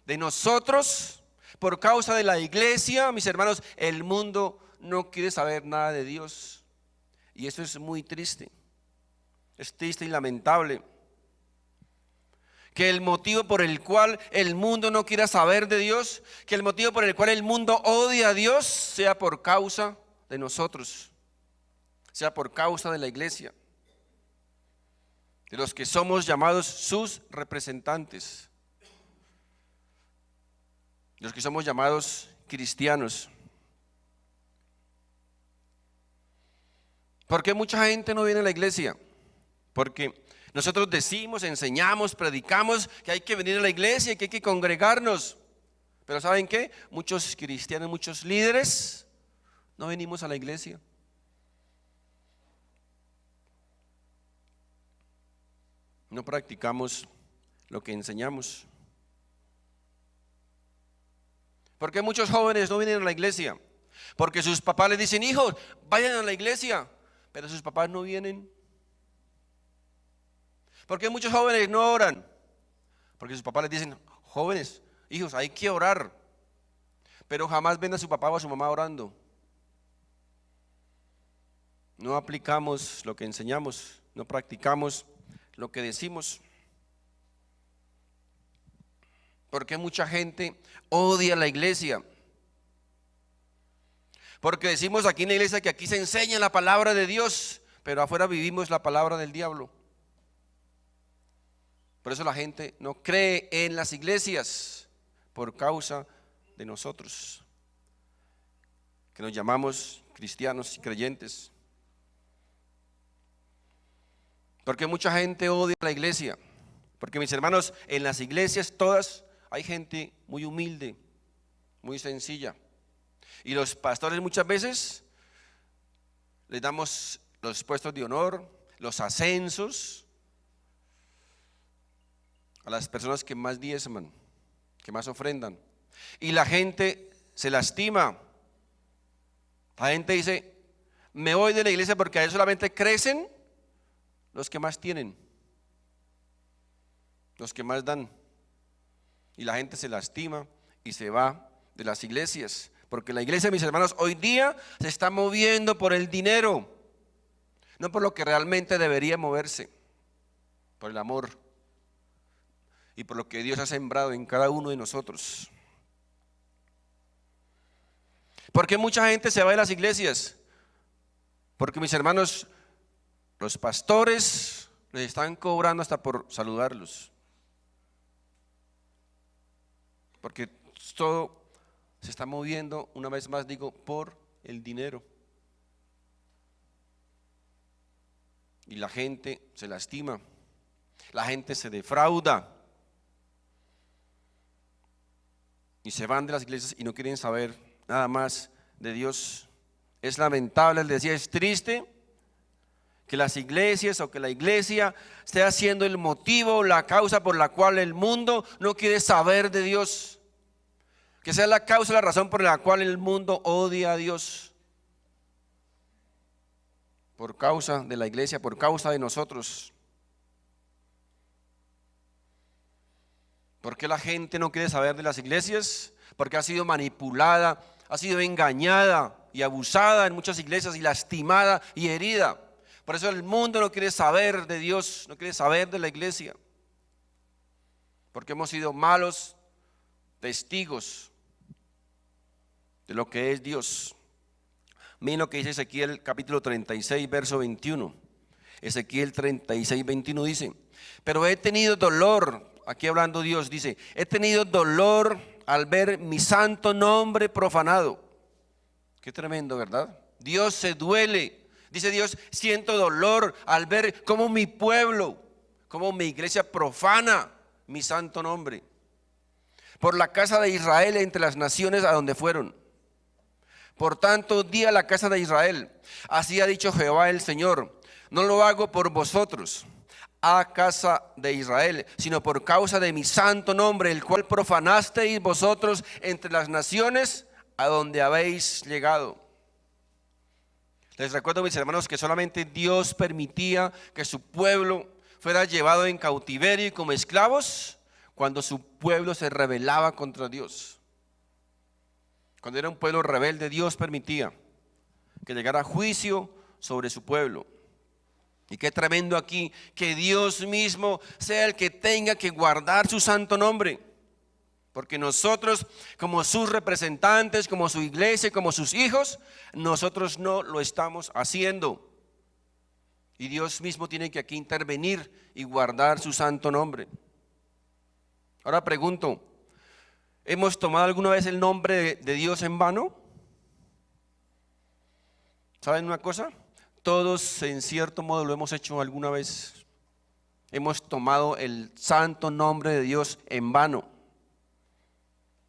A: de nosotros, por causa de la iglesia, mis hermanos, el mundo no quiere saber nada de Dios. Y eso es muy triste. Es triste y lamentable. Que el motivo por el cual el mundo no quiera saber de Dios, que el motivo por el cual el mundo odia a Dios, sea por causa de nosotros, sea por causa de la iglesia, de los que somos llamados sus representantes, de los que somos llamados cristianos. ¿Por qué mucha gente no viene a la iglesia? Porque nosotros decimos, enseñamos, predicamos que hay que venir a la iglesia, que hay que congregarnos. Pero ¿saben qué? Muchos cristianos, muchos líderes no venimos a la iglesia. No practicamos lo que enseñamos. ¿Por qué muchos jóvenes no vienen a la iglesia? Porque sus papás les dicen, hijos, vayan a la iglesia, pero sus papás no vienen. ¿Por qué muchos jóvenes no oran? Porque sus papás les dicen, jóvenes, hijos, hay que orar, pero jamás ven a su papá o a su mamá orando. No aplicamos lo que enseñamos, no practicamos lo que decimos. Porque mucha gente odia la iglesia. Porque decimos aquí en la iglesia que aquí se enseña la palabra de Dios, pero afuera vivimos la palabra del diablo. Por eso la gente no cree en las iglesias, por causa de nosotros, que nos llamamos cristianos y creyentes. Porque mucha gente odia la iglesia. Porque mis hermanos, en las iglesias todas hay gente muy humilde, muy sencilla. Y los pastores muchas veces les damos los puestos de honor, los ascensos a las personas que más diezman, que más ofrendan. Y la gente se lastima. La gente dice, me voy de la iglesia porque ahí solamente crecen los que más tienen, los que más dan. Y la gente se lastima y se va de las iglesias. Porque la iglesia, mis hermanos, hoy día se está moviendo por el dinero, no por lo que realmente debería moverse, por el amor y por lo que Dios ha sembrado en cada uno de nosotros. ¿Por qué mucha gente se va de las iglesias? Porque, mis hermanos, los pastores les están cobrando hasta por saludarlos. Porque todo se está moviendo, una vez más digo, por el dinero. Y la gente se lastima, la gente se defrauda. Y se van de las iglesias y no quieren saber nada más de Dios. Es lamentable, les decía, es triste que las iglesias o que la iglesia esté siendo el motivo, la causa por la cual el mundo no quiere saber de Dios. Que sea la causa, la razón por la cual el mundo odia a Dios. Por causa de la iglesia, por causa de nosotros. ¿Por qué la gente no quiere saber de las iglesias? Porque ha sido manipulada, ha sido engañada y abusada en muchas iglesias y lastimada y herida. Por eso el mundo no quiere saber de Dios, no quiere saber de la iglesia. Porque hemos sido malos testigos de lo que es Dios. Miren lo que dice Ezequiel capítulo 36, verso 21. Ezequiel 36, 21 dice, pero he tenido dolor, aquí hablando Dios, dice, he tenido dolor al ver mi santo nombre profanado. Qué tremendo, ¿verdad? Dios se duele. Dice Dios, siento dolor al ver cómo mi pueblo, cómo mi iglesia profana mi santo nombre. Por la casa de Israel entre las naciones a donde fueron. Por tanto, di a la casa de Israel, así ha dicho Jehová el Señor, no lo hago por vosotros, a casa de Israel, sino por causa de mi santo nombre, el cual profanasteis vosotros entre las naciones a donde habéis llegado. Les recuerdo, mis hermanos, que solamente Dios permitía que su pueblo fuera llevado en cautiverio y como esclavos cuando su pueblo se rebelaba contra Dios. Cuando era un pueblo rebelde, Dios permitía que llegara juicio sobre su pueblo. Y qué tremendo aquí que Dios mismo sea el que tenga que guardar su santo nombre. Porque nosotros, como sus representantes, como su iglesia, como sus hijos, nosotros no lo estamos haciendo. Y Dios mismo tiene que aquí intervenir y guardar su santo nombre. Ahora pregunto, ¿hemos tomado alguna vez el nombre de Dios en vano? ¿Saben una cosa? Todos en cierto modo lo hemos hecho alguna vez. Hemos tomado el santo nombre de Dios en vano,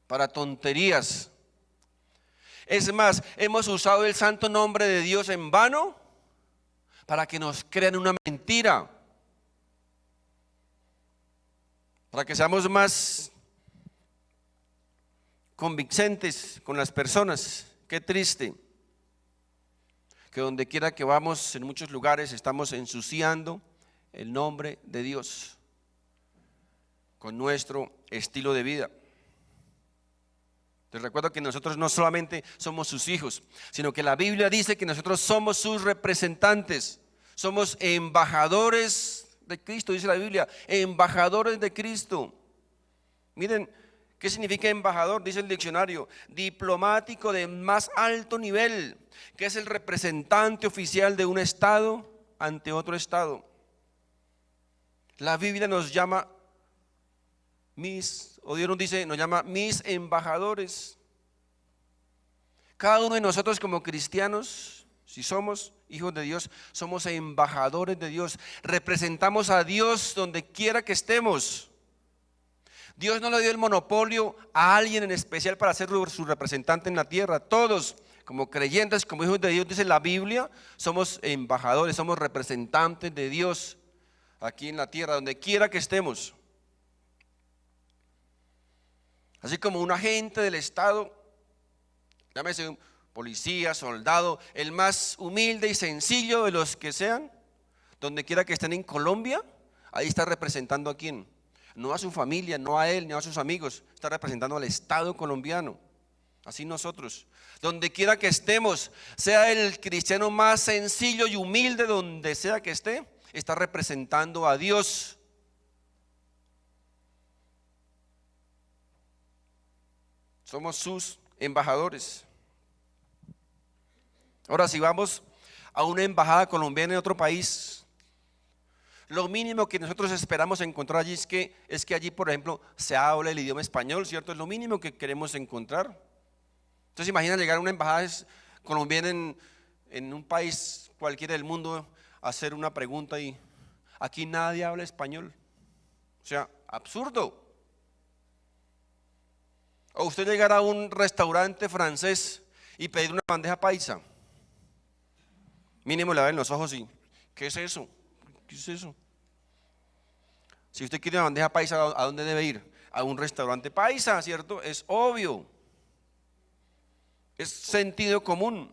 A: para tonterías. Es más, hemos usado el santo nombre de Dios en vano para que nos crean una mentira, para que seamos más convincentes con las personas. Qué triste que donde quiera que vamos, en muchos lugares estamos ensuciando el nombre de Dios con nuestro estilo de vida. Te recuerdo que nosotros no solamente somos sus hijos, sino que la Biblia dice que nosotros somos sus representantes, somos embajadores de Cristo, dice la Biblia, embajadores de Cristo. Miren, ¿qué significa embajador? Dice el diccionario: diplomático de más alto nivel, que es el representante oficial de un estado ante otro estado. La Biblia nos llama Dios nos dice, nos llama mis embajadores. Cada uno de nosotros como cristianos, si somos hijos de Dios, somos embajadores de Dios. Representamos a Dios donde quiera que estemos. Dios no le dio el monopolio a alguien en especial para ser su representante en la tierra. Todos, como creyentes, como hijos de Dios, dice la Biblia, somos embajadores, somos representantes de Dios aquí en la tierra, donde quiera que estemos. Así como un agente del Estado, llámese un policía, soldado, el más humilde y sencillo de los que sean, donde quiera que estén en Colombia, ahí está representando a quién. No a su familia, no a él, ni a sus amigos, está representando al Estado colombiano. Así nosotros, donde quiera que estemos, sea el cristiano más sencillo y humilde, donde sea que esté, está representando a Dios. Somos sus embajadores. Ahora, si vamos a una embajada colombiana en otro país, lo mínimo que nosotros esperamos encontrar allí es que allí, por ejemplo, se habla el idioma español, ¿cierto? Es lo mínimo que queremos encontrar. Entonces, imagina llegar a una embajada colombiana en un país cualquiera del mundo, hacer una pregunta y aquí nadie habla español. O sea, absurdo. O usted llegar a un restaurante francés y pedir una bandeja paisa. Mínimo le ven los ojos y ¿qué es eso? ¿Qué es eso? Si usted quiere una bandeja paisa, ¿a dónde debe ir? A un restaurante paisa, ¿cierto? Es obvio. Es sentido común.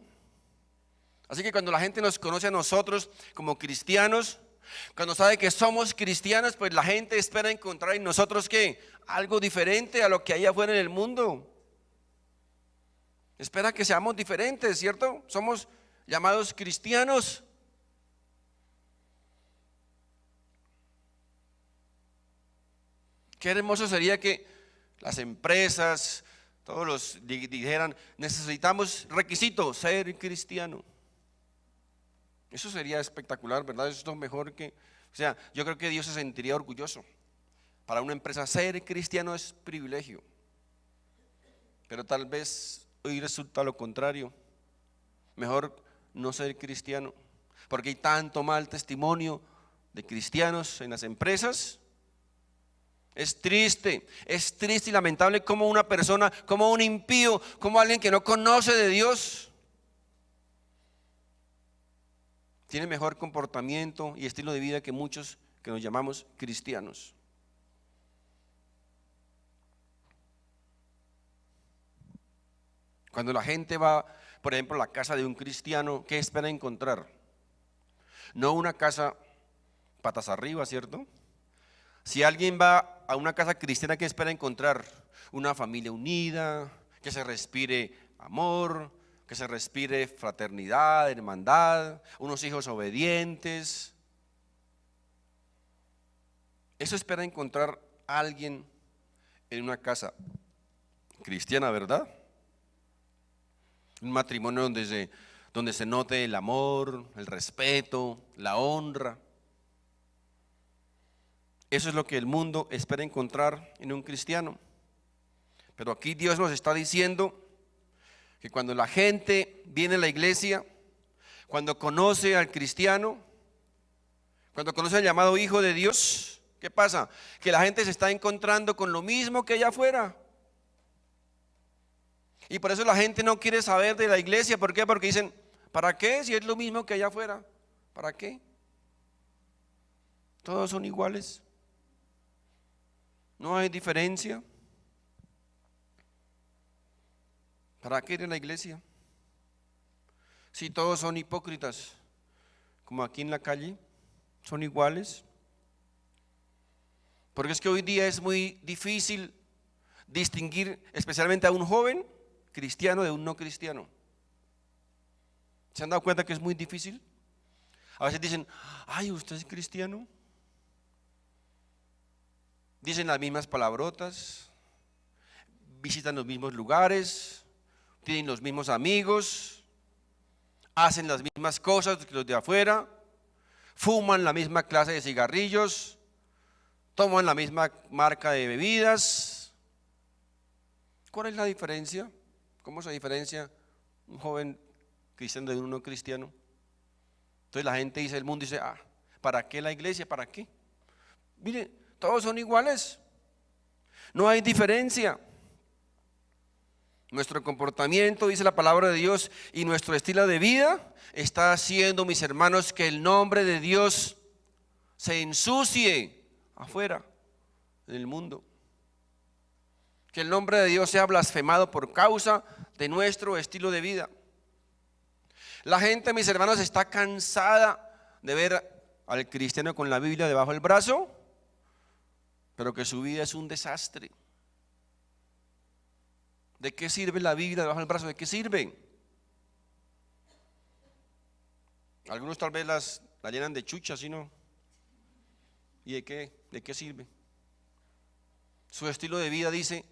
A: Así que cuando la gente nos conoce a nosotros como cristianos, cuando sabe que somos cristianos, pues la gente espera encontrar en nosotros ¿qué? Algo diferente a lo que hay afuera en el mundo. Espera que seamos diferentes, ¿cierto? Somos llamados cristianos. Qué hermoso sería que las empresas, todos los dijeran, necesitamos requisito, ser cristiano. Eso sería espectacular, ¿verdad? Eso es lo mejor que, o sea, yo creo que Dios se sentiría orgulloso. Para una empresa ser cristiano es privilegio, pero tal vez hoy resulta lo contrario. Mejor no ser cristiano, porque hay tanto mal testimonio de cristianos en las empresas. Es triste y lamentable como una persona, como un impío, como alguien que no conoce de Dios, tiene mejor comportamiento y estilo de vida que muchos que nos llamamos cristianos. Cuando la gente va, por ejemplo, a la casa de un cristiano, ¿qué espera encontrar? No una casa patas arriba, ¿cierto? Si alguien va a una casa cristiana, ¿qué espera encontrar? Una familia unida, que se respire amor, que se respire fraternidad, hermandad, unos hijos obedientes. Eso espera encontrar a alguien en una casa cristiana, ¿verdad? Un matrimonio donde se note el amor, el respeto, la honra. Eso es lo que el mundo espera encontrar en un cristiano. Pero aquí Dios nos está diciendo que cuando la gente viene a la iglesia, cuando conoce al cristiano, cuando conoce al llamado hijo de Dios, ¿qué pasa? Que la gente se está encontrando con lo mismo que allá afuera. Y por eso la gente no quiere saber de la iglesia. ¿Por qué? Porque dicen, ¿para qué? Si es lo mismo que allá afuera. ¿Para qué? Todos son iguales. No hay diferencia. ¿Para qué ir a la iglesia? Si todos son hipócritas, como aquí en la calle, son iguales. Porque es que hoy día es muy difícil distinguir, especialmente a un joven cristiano de un no cristiano. ¿Se han dado cuenta que es muy difícil? A veces dicen, ay, ¿usted es cristiano? Dicen las mismas palabrotas, visitan los mismos lugares, tienen los mismos amigos, hacen las mismas cosas que los de afuera, fuman la misma clase de cigarrillos, toman la misma marca de bebidas. ¿Cuál es la diferencia? ¿Cómo se diferencia un joven cristiano de un no cristiano? Entonces la gente dice, el mundo dice, ¿para qué la iglesia? ¿Para qué? Miren, todos son iguales, no hay diferencia. Nuestro comportamiento, dice la palabra de Dios, y nuestro estilo de vida está haciendo, mis hermanos, que el nombre de Dios se ensucie afuera, en el mundo. Que el nombre de Dios sea blasfemado por causa de nuestro estilo de vida. La gente, mis hermanos, está cansada de ver al cristiano con la Biblia debajo del brazo, pero que su vida es un desastre. ¿De qué sirve la Biblia debajo del brazo? ¿De qué sirve? Algunos tal vez la llenan de chuchas, ¿sí no? ¿Y de qué sirve? Su estilo de vida dice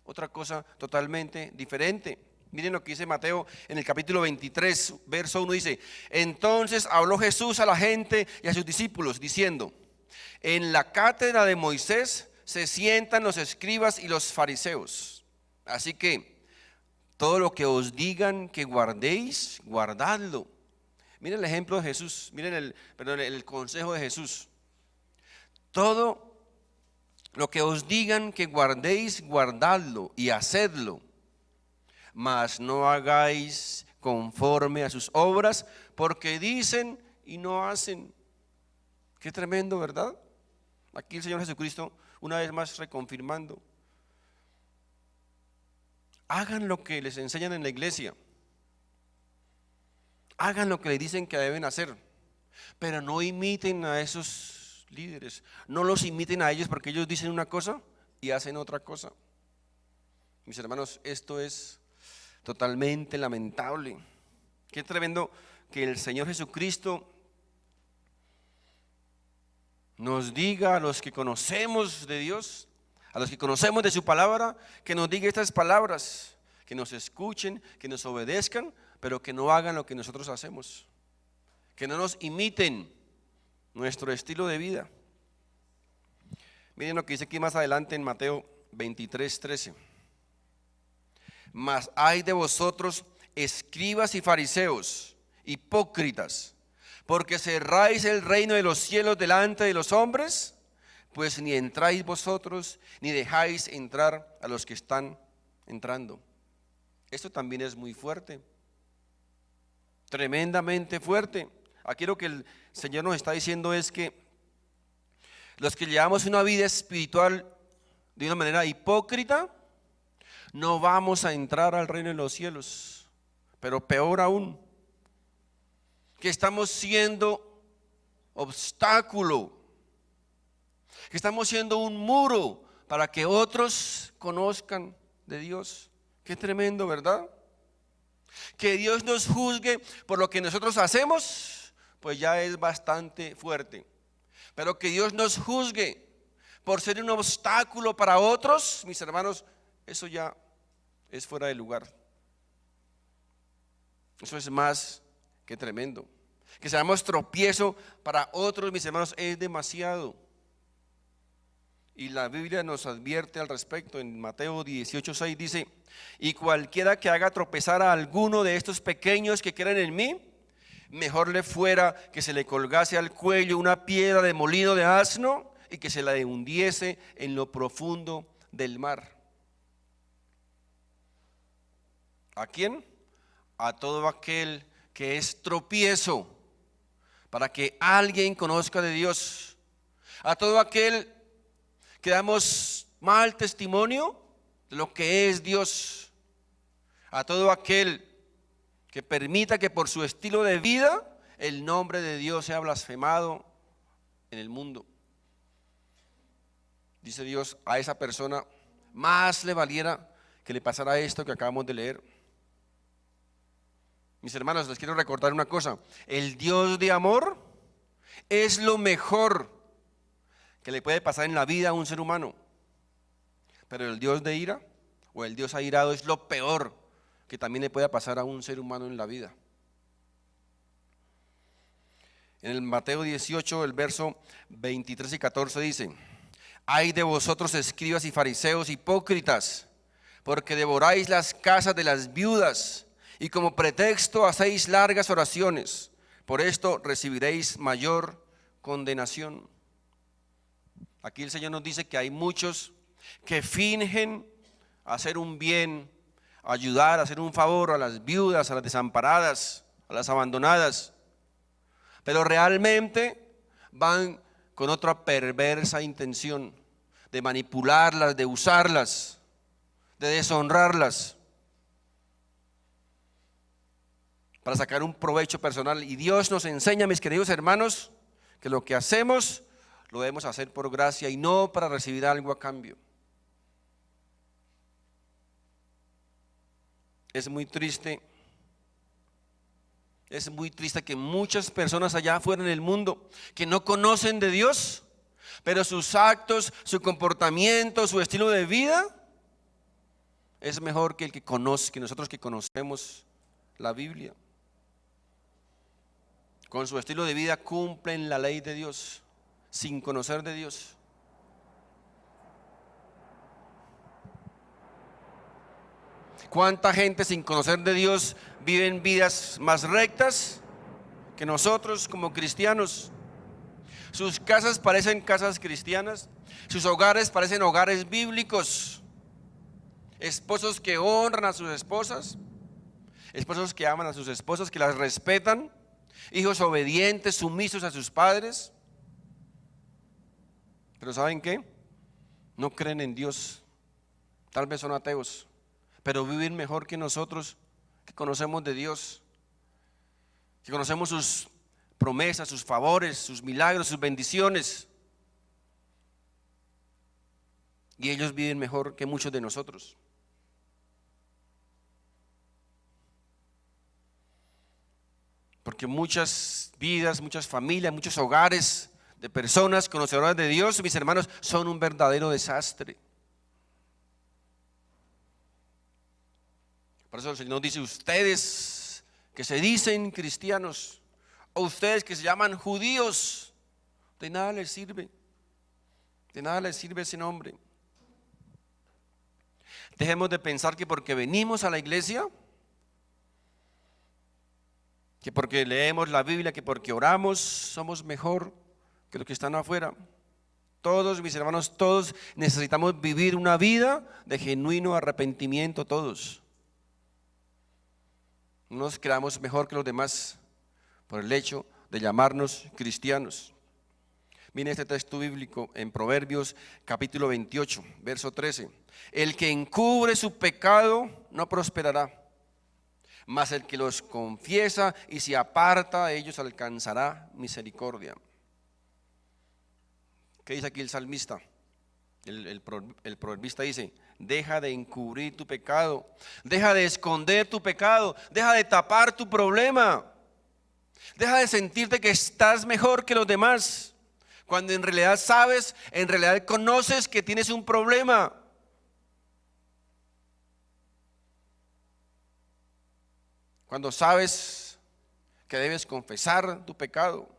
A: otra cosa totalmente diferente. Miren lo que dice Mateo en el capítulo 23, verso 1, dice: entonces habló Jesús a la gente y a sus discípulos diciendo: en la cátedra de Moisés se sientan los escribas y los fariseos. Así que todo lo que os digan que guardéis, guardadlo. Miren el ejemplo de Jesús, miren el consejo de Jesús. Todo lo que os digan que guardéis, guardadlo y hacedlo, mas no hagáis conforme a sus obras, porque dicen y no hacen. Qué tremendo, ¿verdad? Aquí el Señor Jesucristo una vez más reconfirmando: hagan lo que les enseñan en la iglesia, hagan lo que les dicen que deben hacer, pero no imiten a esos líderes, no los imiten a ellos, porque ellos dicen una cosa y hacen otra cosa. Mis hermanos, esto es totalmente lamentable. Qué tremendo que el Señor Jesucristo nos diga a los que conocemos de Dios, a los que conocemos de su palabra, que nos diga estas palabras, que nos escuchen, que nos obedezcan, pero que no hagan lo que nosotros hacemos, que no nos imiten nuestro estilo de vida. Miren lo que dice aquí más adelante en Mateo 23:13. Mas hay de vosotros, escribas y fariseos, hipócritas, porque cerráis el reino de los cielos delante de los hombres, pues ni entráis vosotros, ni dejáis entrar a los que están entrando. Esto también es muy fuerte, tremendamente fuerte. Aquí lo que el Señor nos está diciendo es que los que llevamos una vida espiritual de una manera hipócrita, no vamos a entrar al reino de los cielos. Pero peor aún, que estamos siendo obstáculo, que estamos siendo un muro para que otros conozcan de Dios. Qué tremendo, ¿verdad? Que Dios nos juzgue por lo que nosotros hacemos, pues ya es bastante fuerte. Pero que Dios nos juzgue por ser un obstáculo para otros, mis hermanos, eso ya es fuera de lugar. Eso es más que tremendo. Que seamos tropiezo para otros, mis hermanos, es demasiado. Y la Biblia nos advierte al respecto. En Mateo 18:6 dice: y cualquiera que haga tropezar a alguno de estos pequeños que creen en mí, mejor le fuera que se le colgase al cuello una piedra de molino de asno y que se la hundiese en lo profundo del mar. ¿A quién? A todo aquel que es tropiezo, para que alguien conozca de Dios. A todo aquel que damos mal testimonio de lo que es Dios. A todo aquel que permita que por su estilo de vida el nombre de Dios sea blasfemado en el mundo. Dice Dios, a esa persona más le valiera que le pasara esto que acabamos de leer. Mis hermanos, les quiero recordar una cosa: el Dios de amor es lo mejor que le puede pasar en la vida a un ser humano, pero el Dios de ira o el Dios airado es lo peor que también le puede pasar a un ser humano en la vida. En el Mateo 18, el verso 23 y 14 dice: ay de vosotros, escribas y fariseos hipócritas, porque devoráis las casas de las viudas y como pretexto hacéis largas oraciones. Por esto recibiréis mayor condenación. Aquí el Señor nos dice que hay muchos que fingen hacer un bien, ayudar, hacer un favor a las viudas, a las desamparadas, a las abandonadas, pero realmente van con otra perversa intención de manipularlas, de usarlas, de deshonrarlas, para sacar un provecho personal. Y Dios nos enseña, mis queridos hermanos, que lo que hacemos lo debemos hacer por gracia y no para recibir algo a cambio. Es muy triste que muchas personas allá afuera en el mundo que no conocen de Dios, pero sus actos, su comportamiento, su estilo de vida es mejor que el que nosotros que conocemos la Biblia. Con su estilo de vida cumplen la ley de Dios sin conocer de Dios. ¿Cuánta gente sin conocer de Dios viven vidas más rectas que nosotros como cristianos? Sus casas parecen casas cristianas, sus hogares parecen hogares bíblicos. Esposos que honran a sus esposas, esposos que aman a sus esposas, que las respetan, hijos obedientes, sumisos a sus padres. Pero ¿saben qué? No creen en Dios. Tal vez son ateos, pero viven mejor que nosotros, que conocemos de Dios, que conocemos sus promesas, sus favores, sus milagros, sus bendiciones. Y ellos viven mejor que muchos de nosotros. Porque muchas vidas, muchas familias, muchos hogares de personas conocedoras de Dios, mis hermanos, son un verdadero desastre. Por eso el Señor dice: ustedes que se dicen cristianos, o ustedes que se llaman judíos, de nada les sirve. De nada les sirve ese nombre. Dejemos de pensar que porque venimos a la iglesia, que porque leemos la Biblia, que porque oramos, somos mejor que los que están afuera. Todos, mis hermanos, todos necesitamos vivir una vida de genuino arrepentimiento, todos. No nos creamos mejor que los demás por el hecho de llamarnos cristianos. Miren este texto bíblico en Proverbios capítulo 28, verso 13. El que encubre su pecado no prosperará, mas el que los confiesa y se aparta de ellos alcanzará misericordia. ¿Qué dice aquí el salmista? El proverbista dice: deja de encubrir tu pecado, deja de esconder tu pecado, deja de tapar tu problema, deja de sentirte que estás mejor que los demás, cuando en realidad sabes, en realidad conoces que tienes un problema. Cuando sabes que debes confesar tu pecado.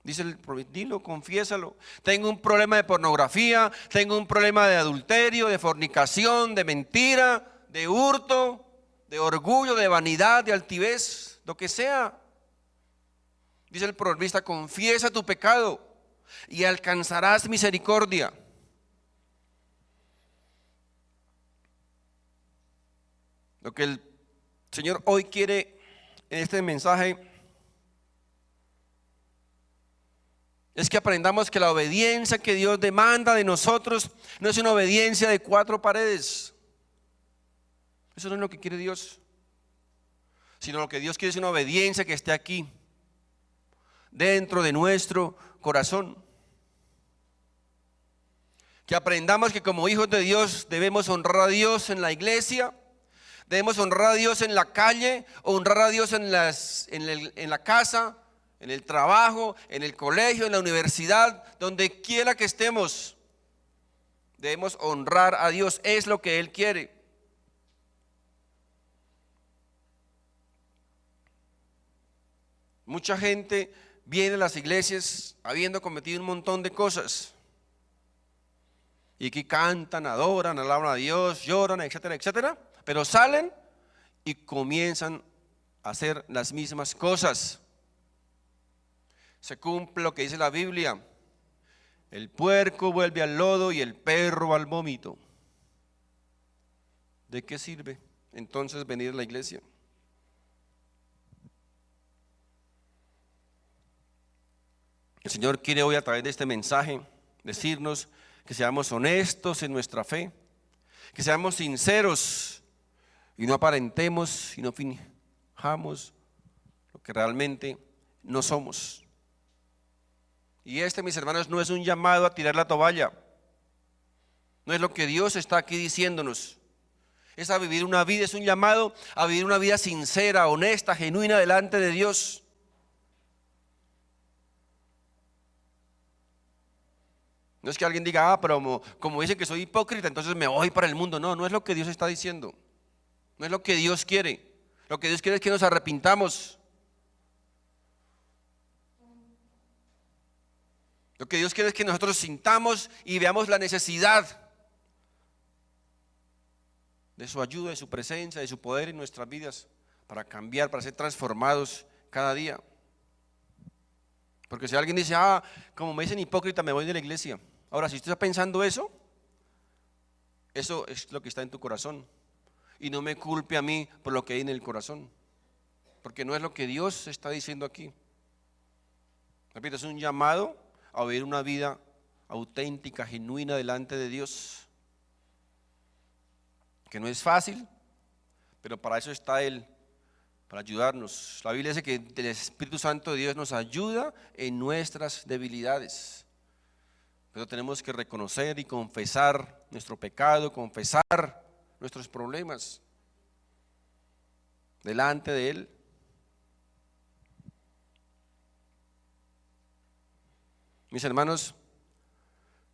A: Dice el proverbio: dilo, confiésalo. Tengo un problema de pornografía, tengo un problema de adulterio, de fornicación, de mentira, de hurto, de orgullo, de vanidad, de altivez, lo que sea. Dice el proverbista: confiesa tu pecado y alcanzarás misericordia. Lo que el Señor hoy quiere en este mensaje es que aprendamos que la obediencia que Dios demanda de nosotros no es una obediencia de cuatro paredes. Eso no es lo que quiere Dios, sino lo que Dios quiere es una obediencia que esté aquí, dentro de nuestro corazón. Que aprendamos que como hijos de Dios debemos honrar a Dios en la iglesia, debemos honrar a Dios en la calle, honrar a Dios en la casa, en el trabajo, en el colegio, en la universidad, donde quiera que estemos. Debemos honrar a Dios, es lo que Él quiere. Mucha gente viene a las iglesias habiendo cometido un montón de cosas. Y aquí cantan, adoran, alaban a Dios, lloran, etcétera, etcétera. Pero salen y comienzan a hacer las mismas cosas. Se cumple lo que dice la Biblia: el puerco vuelve al lodo y el perro al vómito. ¿De qué sirve entonces venir a la iglesia? El Señor quiere hoy a través de este mensaje decirnos que seamos honestos en nuestra fe, que seamos sinceros y no aparentemos y no finjamos lo que realmente no somos. Y mis hermanos, no es un llamado a tirar la toalla, no es lo que Dios está aquí diciéndonos. Es a vivir una vida, es un llamado a vivir una vida sincera, honesta, genuina delante de Dios. No es que alguien diga, pero como dicen que soy hipócrita, entonces me voy para el mundo. No, no es lo que Dios está diciendo. No es lo que Dios quiere. Lo que Dios quiere es que nos arrepintamos. Lo que Dios quiere es que nosotros sintamos y veamos la necesidad de su ayuda, de su presencia, de su poder en nuestras vidas para cambiar, para ser transformados cada día. Porque si alguien dice, como me dicen hipócrita, me voy de la iglesia. Ahora, si usted está pensando eso es lo que está en tu corazón. Y no me culpe a mí por lo que hay en el corazón, porque no es lo que Dios está diciendo aquí. Repito, es un llamado a vivir una vida auténtica, genuina delante de Dios, que no es fácil, pero para eso está Él, para ayudarnos. La Biblia dice que el Espíritu Santo de Dios nos ayuda en nuestras debilidades. Pero tenemos que reconocer y confesar nuestro pecado, confesar nuestros problemas delante de Él. Mis hermanos,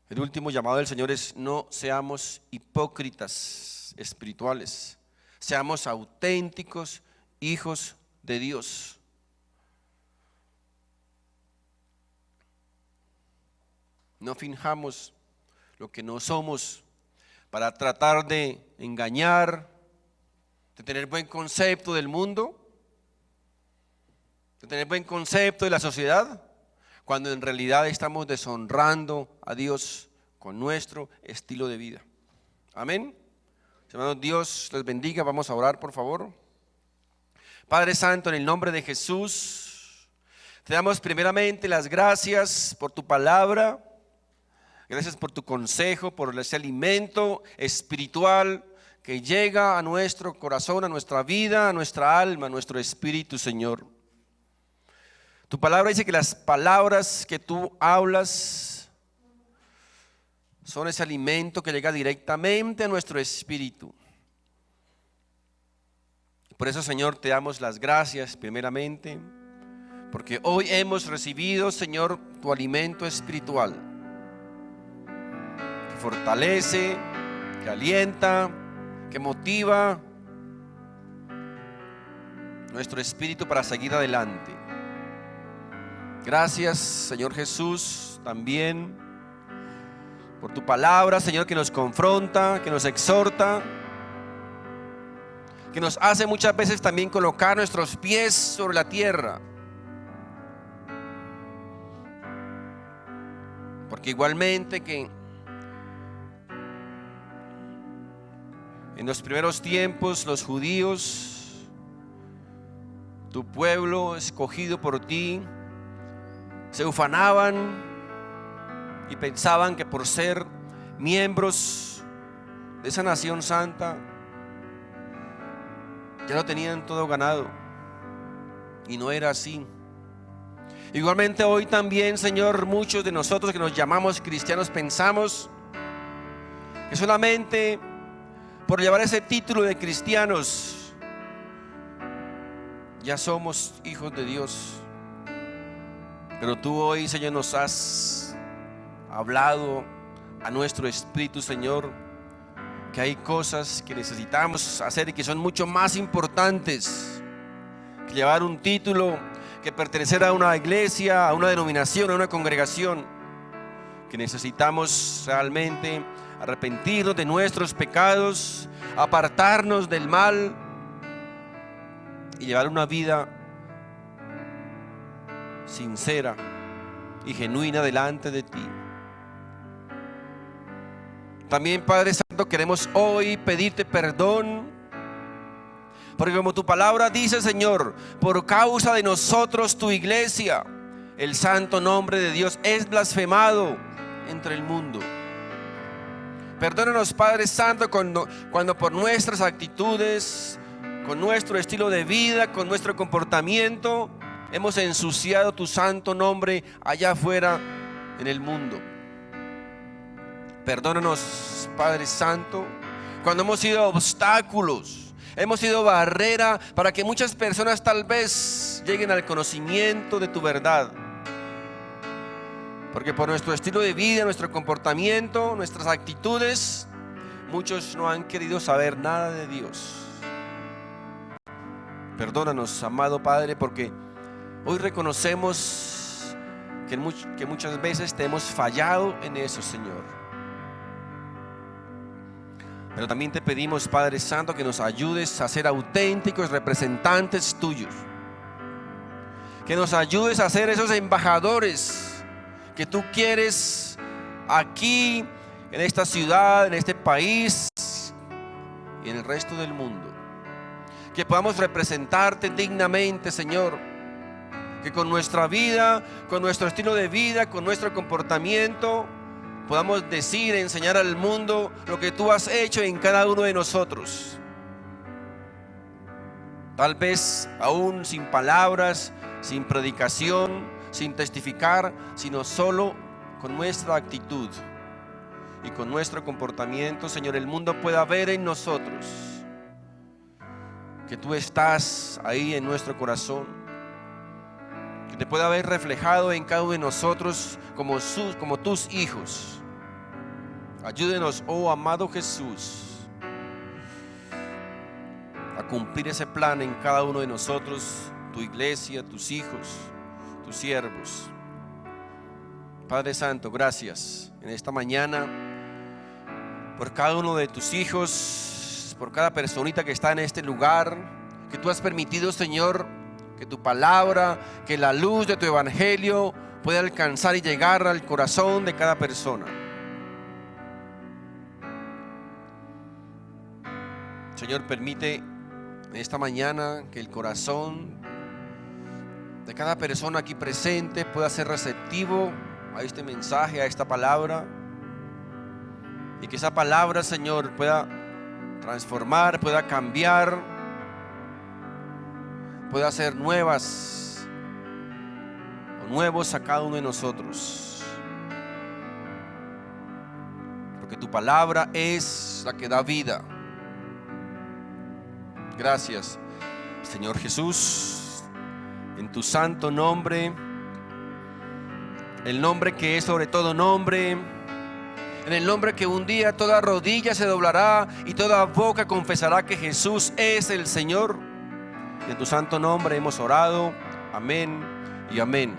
A: el último llamado del Señor es: no seamos hipócritas espirituales, seamos auténticos hijos de Dios. No finjamos lo que no somos para tratar de engañar, de tener buen concepto del mundo, de tener buen concepto de la sociedad, cuando en realidad estamos deshonrando a Dios con nuestro estilo de vida. Amén. Hermanos, Dios les bendiga. Vamos a orar, por favor. Padre Santo, en el nombre de Jesús, te damos primeramente las gracias por tu palabra. Gracias por tu consejo, por ese alimento espiritual que llega a nuestro corazón, a nuestra vida, a nuestra alma, a nuestro espíritu, Señor. Tu palabra dice que las palabras que tú hablas son ese alimento que llega directamente a nuestro espíritu. Por eso, Señor, te damos las gracias primeramente, porque hoy hemos recibido, Señor, tu alimento espiritual, que fortalece, que alienta, que motiva nuestro espíritu para seguir adelante. Gracias, Señor Jesús, también por tu palabra, Señor, que nos confronta, que nos exhorta, que nos hace muchas veces también colocar nuestros pies sobre la tierra. Porque igualmente que En los primeros tiempos los judíos, tu pueblo escogido por ti, se ufanaban y pensaban que por ser miembros de esa nación santa ya lo tenían todo ganado, y no era así. Igualmente hoy también, Señor, muchos de nosotros que nos llamamos cristianos pensamos que solamente por llevar ese título de cristianos ya somos hijos de Dios. Pero tú hoy, Señor, nos has hablado a nuestro espíritu, Señor, que hay cosas que necesitamos hacer y que son mucho más importantes que llevar un título, que pertenecer a una iglesia, a una denominación, a una congregación. Que necesitamos realmente arrepentirnos de nuestros pecados, apartarnos del mal y llevar una vida sincera y genuina delante de ti. También, Padre Santo, queremos hoy pedirte perdón, porque como tu palabra dice, Señor, por causa de nosotros, tu iglesia, el santo nombre de Dios es blasfemado entre el mundo. Perdónanos, Padre Santo, cuando por nuestras actitudes, con nuestro estilo de vida, con nuestro comportamiento, hemos ensuciado tu santo nombre allá afuera en el mundo. Perdónanos, Padre Santo, cuando hemos sido obstáculos, hemos sido barrera para que muchas personas tal vez lleguen al conocimiento de tu verdad. Porque por nuestro estilo de vida, nuestro comportamiento, nuestras actitudes, muchos no han querido saber nada de Dios. Perdónanos, amado Padre, porque hoy reconocemos que muchas veces te hemos fallado en eso, Señor. Pero también te pedimos, Padre Santo, que nos ayudes a ser auténticos representantes tuyos. Que nos ayudes a ser esos embajadores que tú quieres aquí, en esta ciudad, en este país y en el resto del mundo. Que podamos representarte dignamente, Señor. Que con nuestra vida, con nuestro estilo de vida, con nuestro comportamiento, podamos decir, enseñar al mundo lo que tú has hecho en cada uno de nosotros. Tal vez aún sin palabras, sin predicación, sin testificar, sino solo con nuestra actitud y con nuestro comportamiento, Señor, el mundo pueda ver en nosotros que tú estás ahí en nuestro corazón, que te pueda ver reflejado en cada uno de nosotros como tus hijos. Ayúdenos, oh amado Jesús, a cumplir ese plan en cada uno de nosotros, tu iglesia, tus hijos, tus siervos. Padre Santo, gracias en esta mañana por cada uno de tus hijos, por cada personita que está en este lugar, que tú has permitido, Señor, que tu palabra, que la luz de tu evangelio pueda alcanzar y llegar al corazón de cada persona. Señor, permite en esta mañana que el corazón de cada persona aquí presente pueda ser receptivo a este mensaje, a esta palabra, y que esa palabra, Señor, pueda transformar, pueda cambiar, pueda hacer nuevas o nuevos a cada uno de nosotros, porque tu palabra es la que da vida. Gracias, Señor Jesús, en tu santo nombre, el nombre que es sobre todo nombre, en el nombre que un día toda rodilla se doblará y toda boca confesará que Jesús es el Señor. Y en tu santo nombre hemos orado. Amén y amén.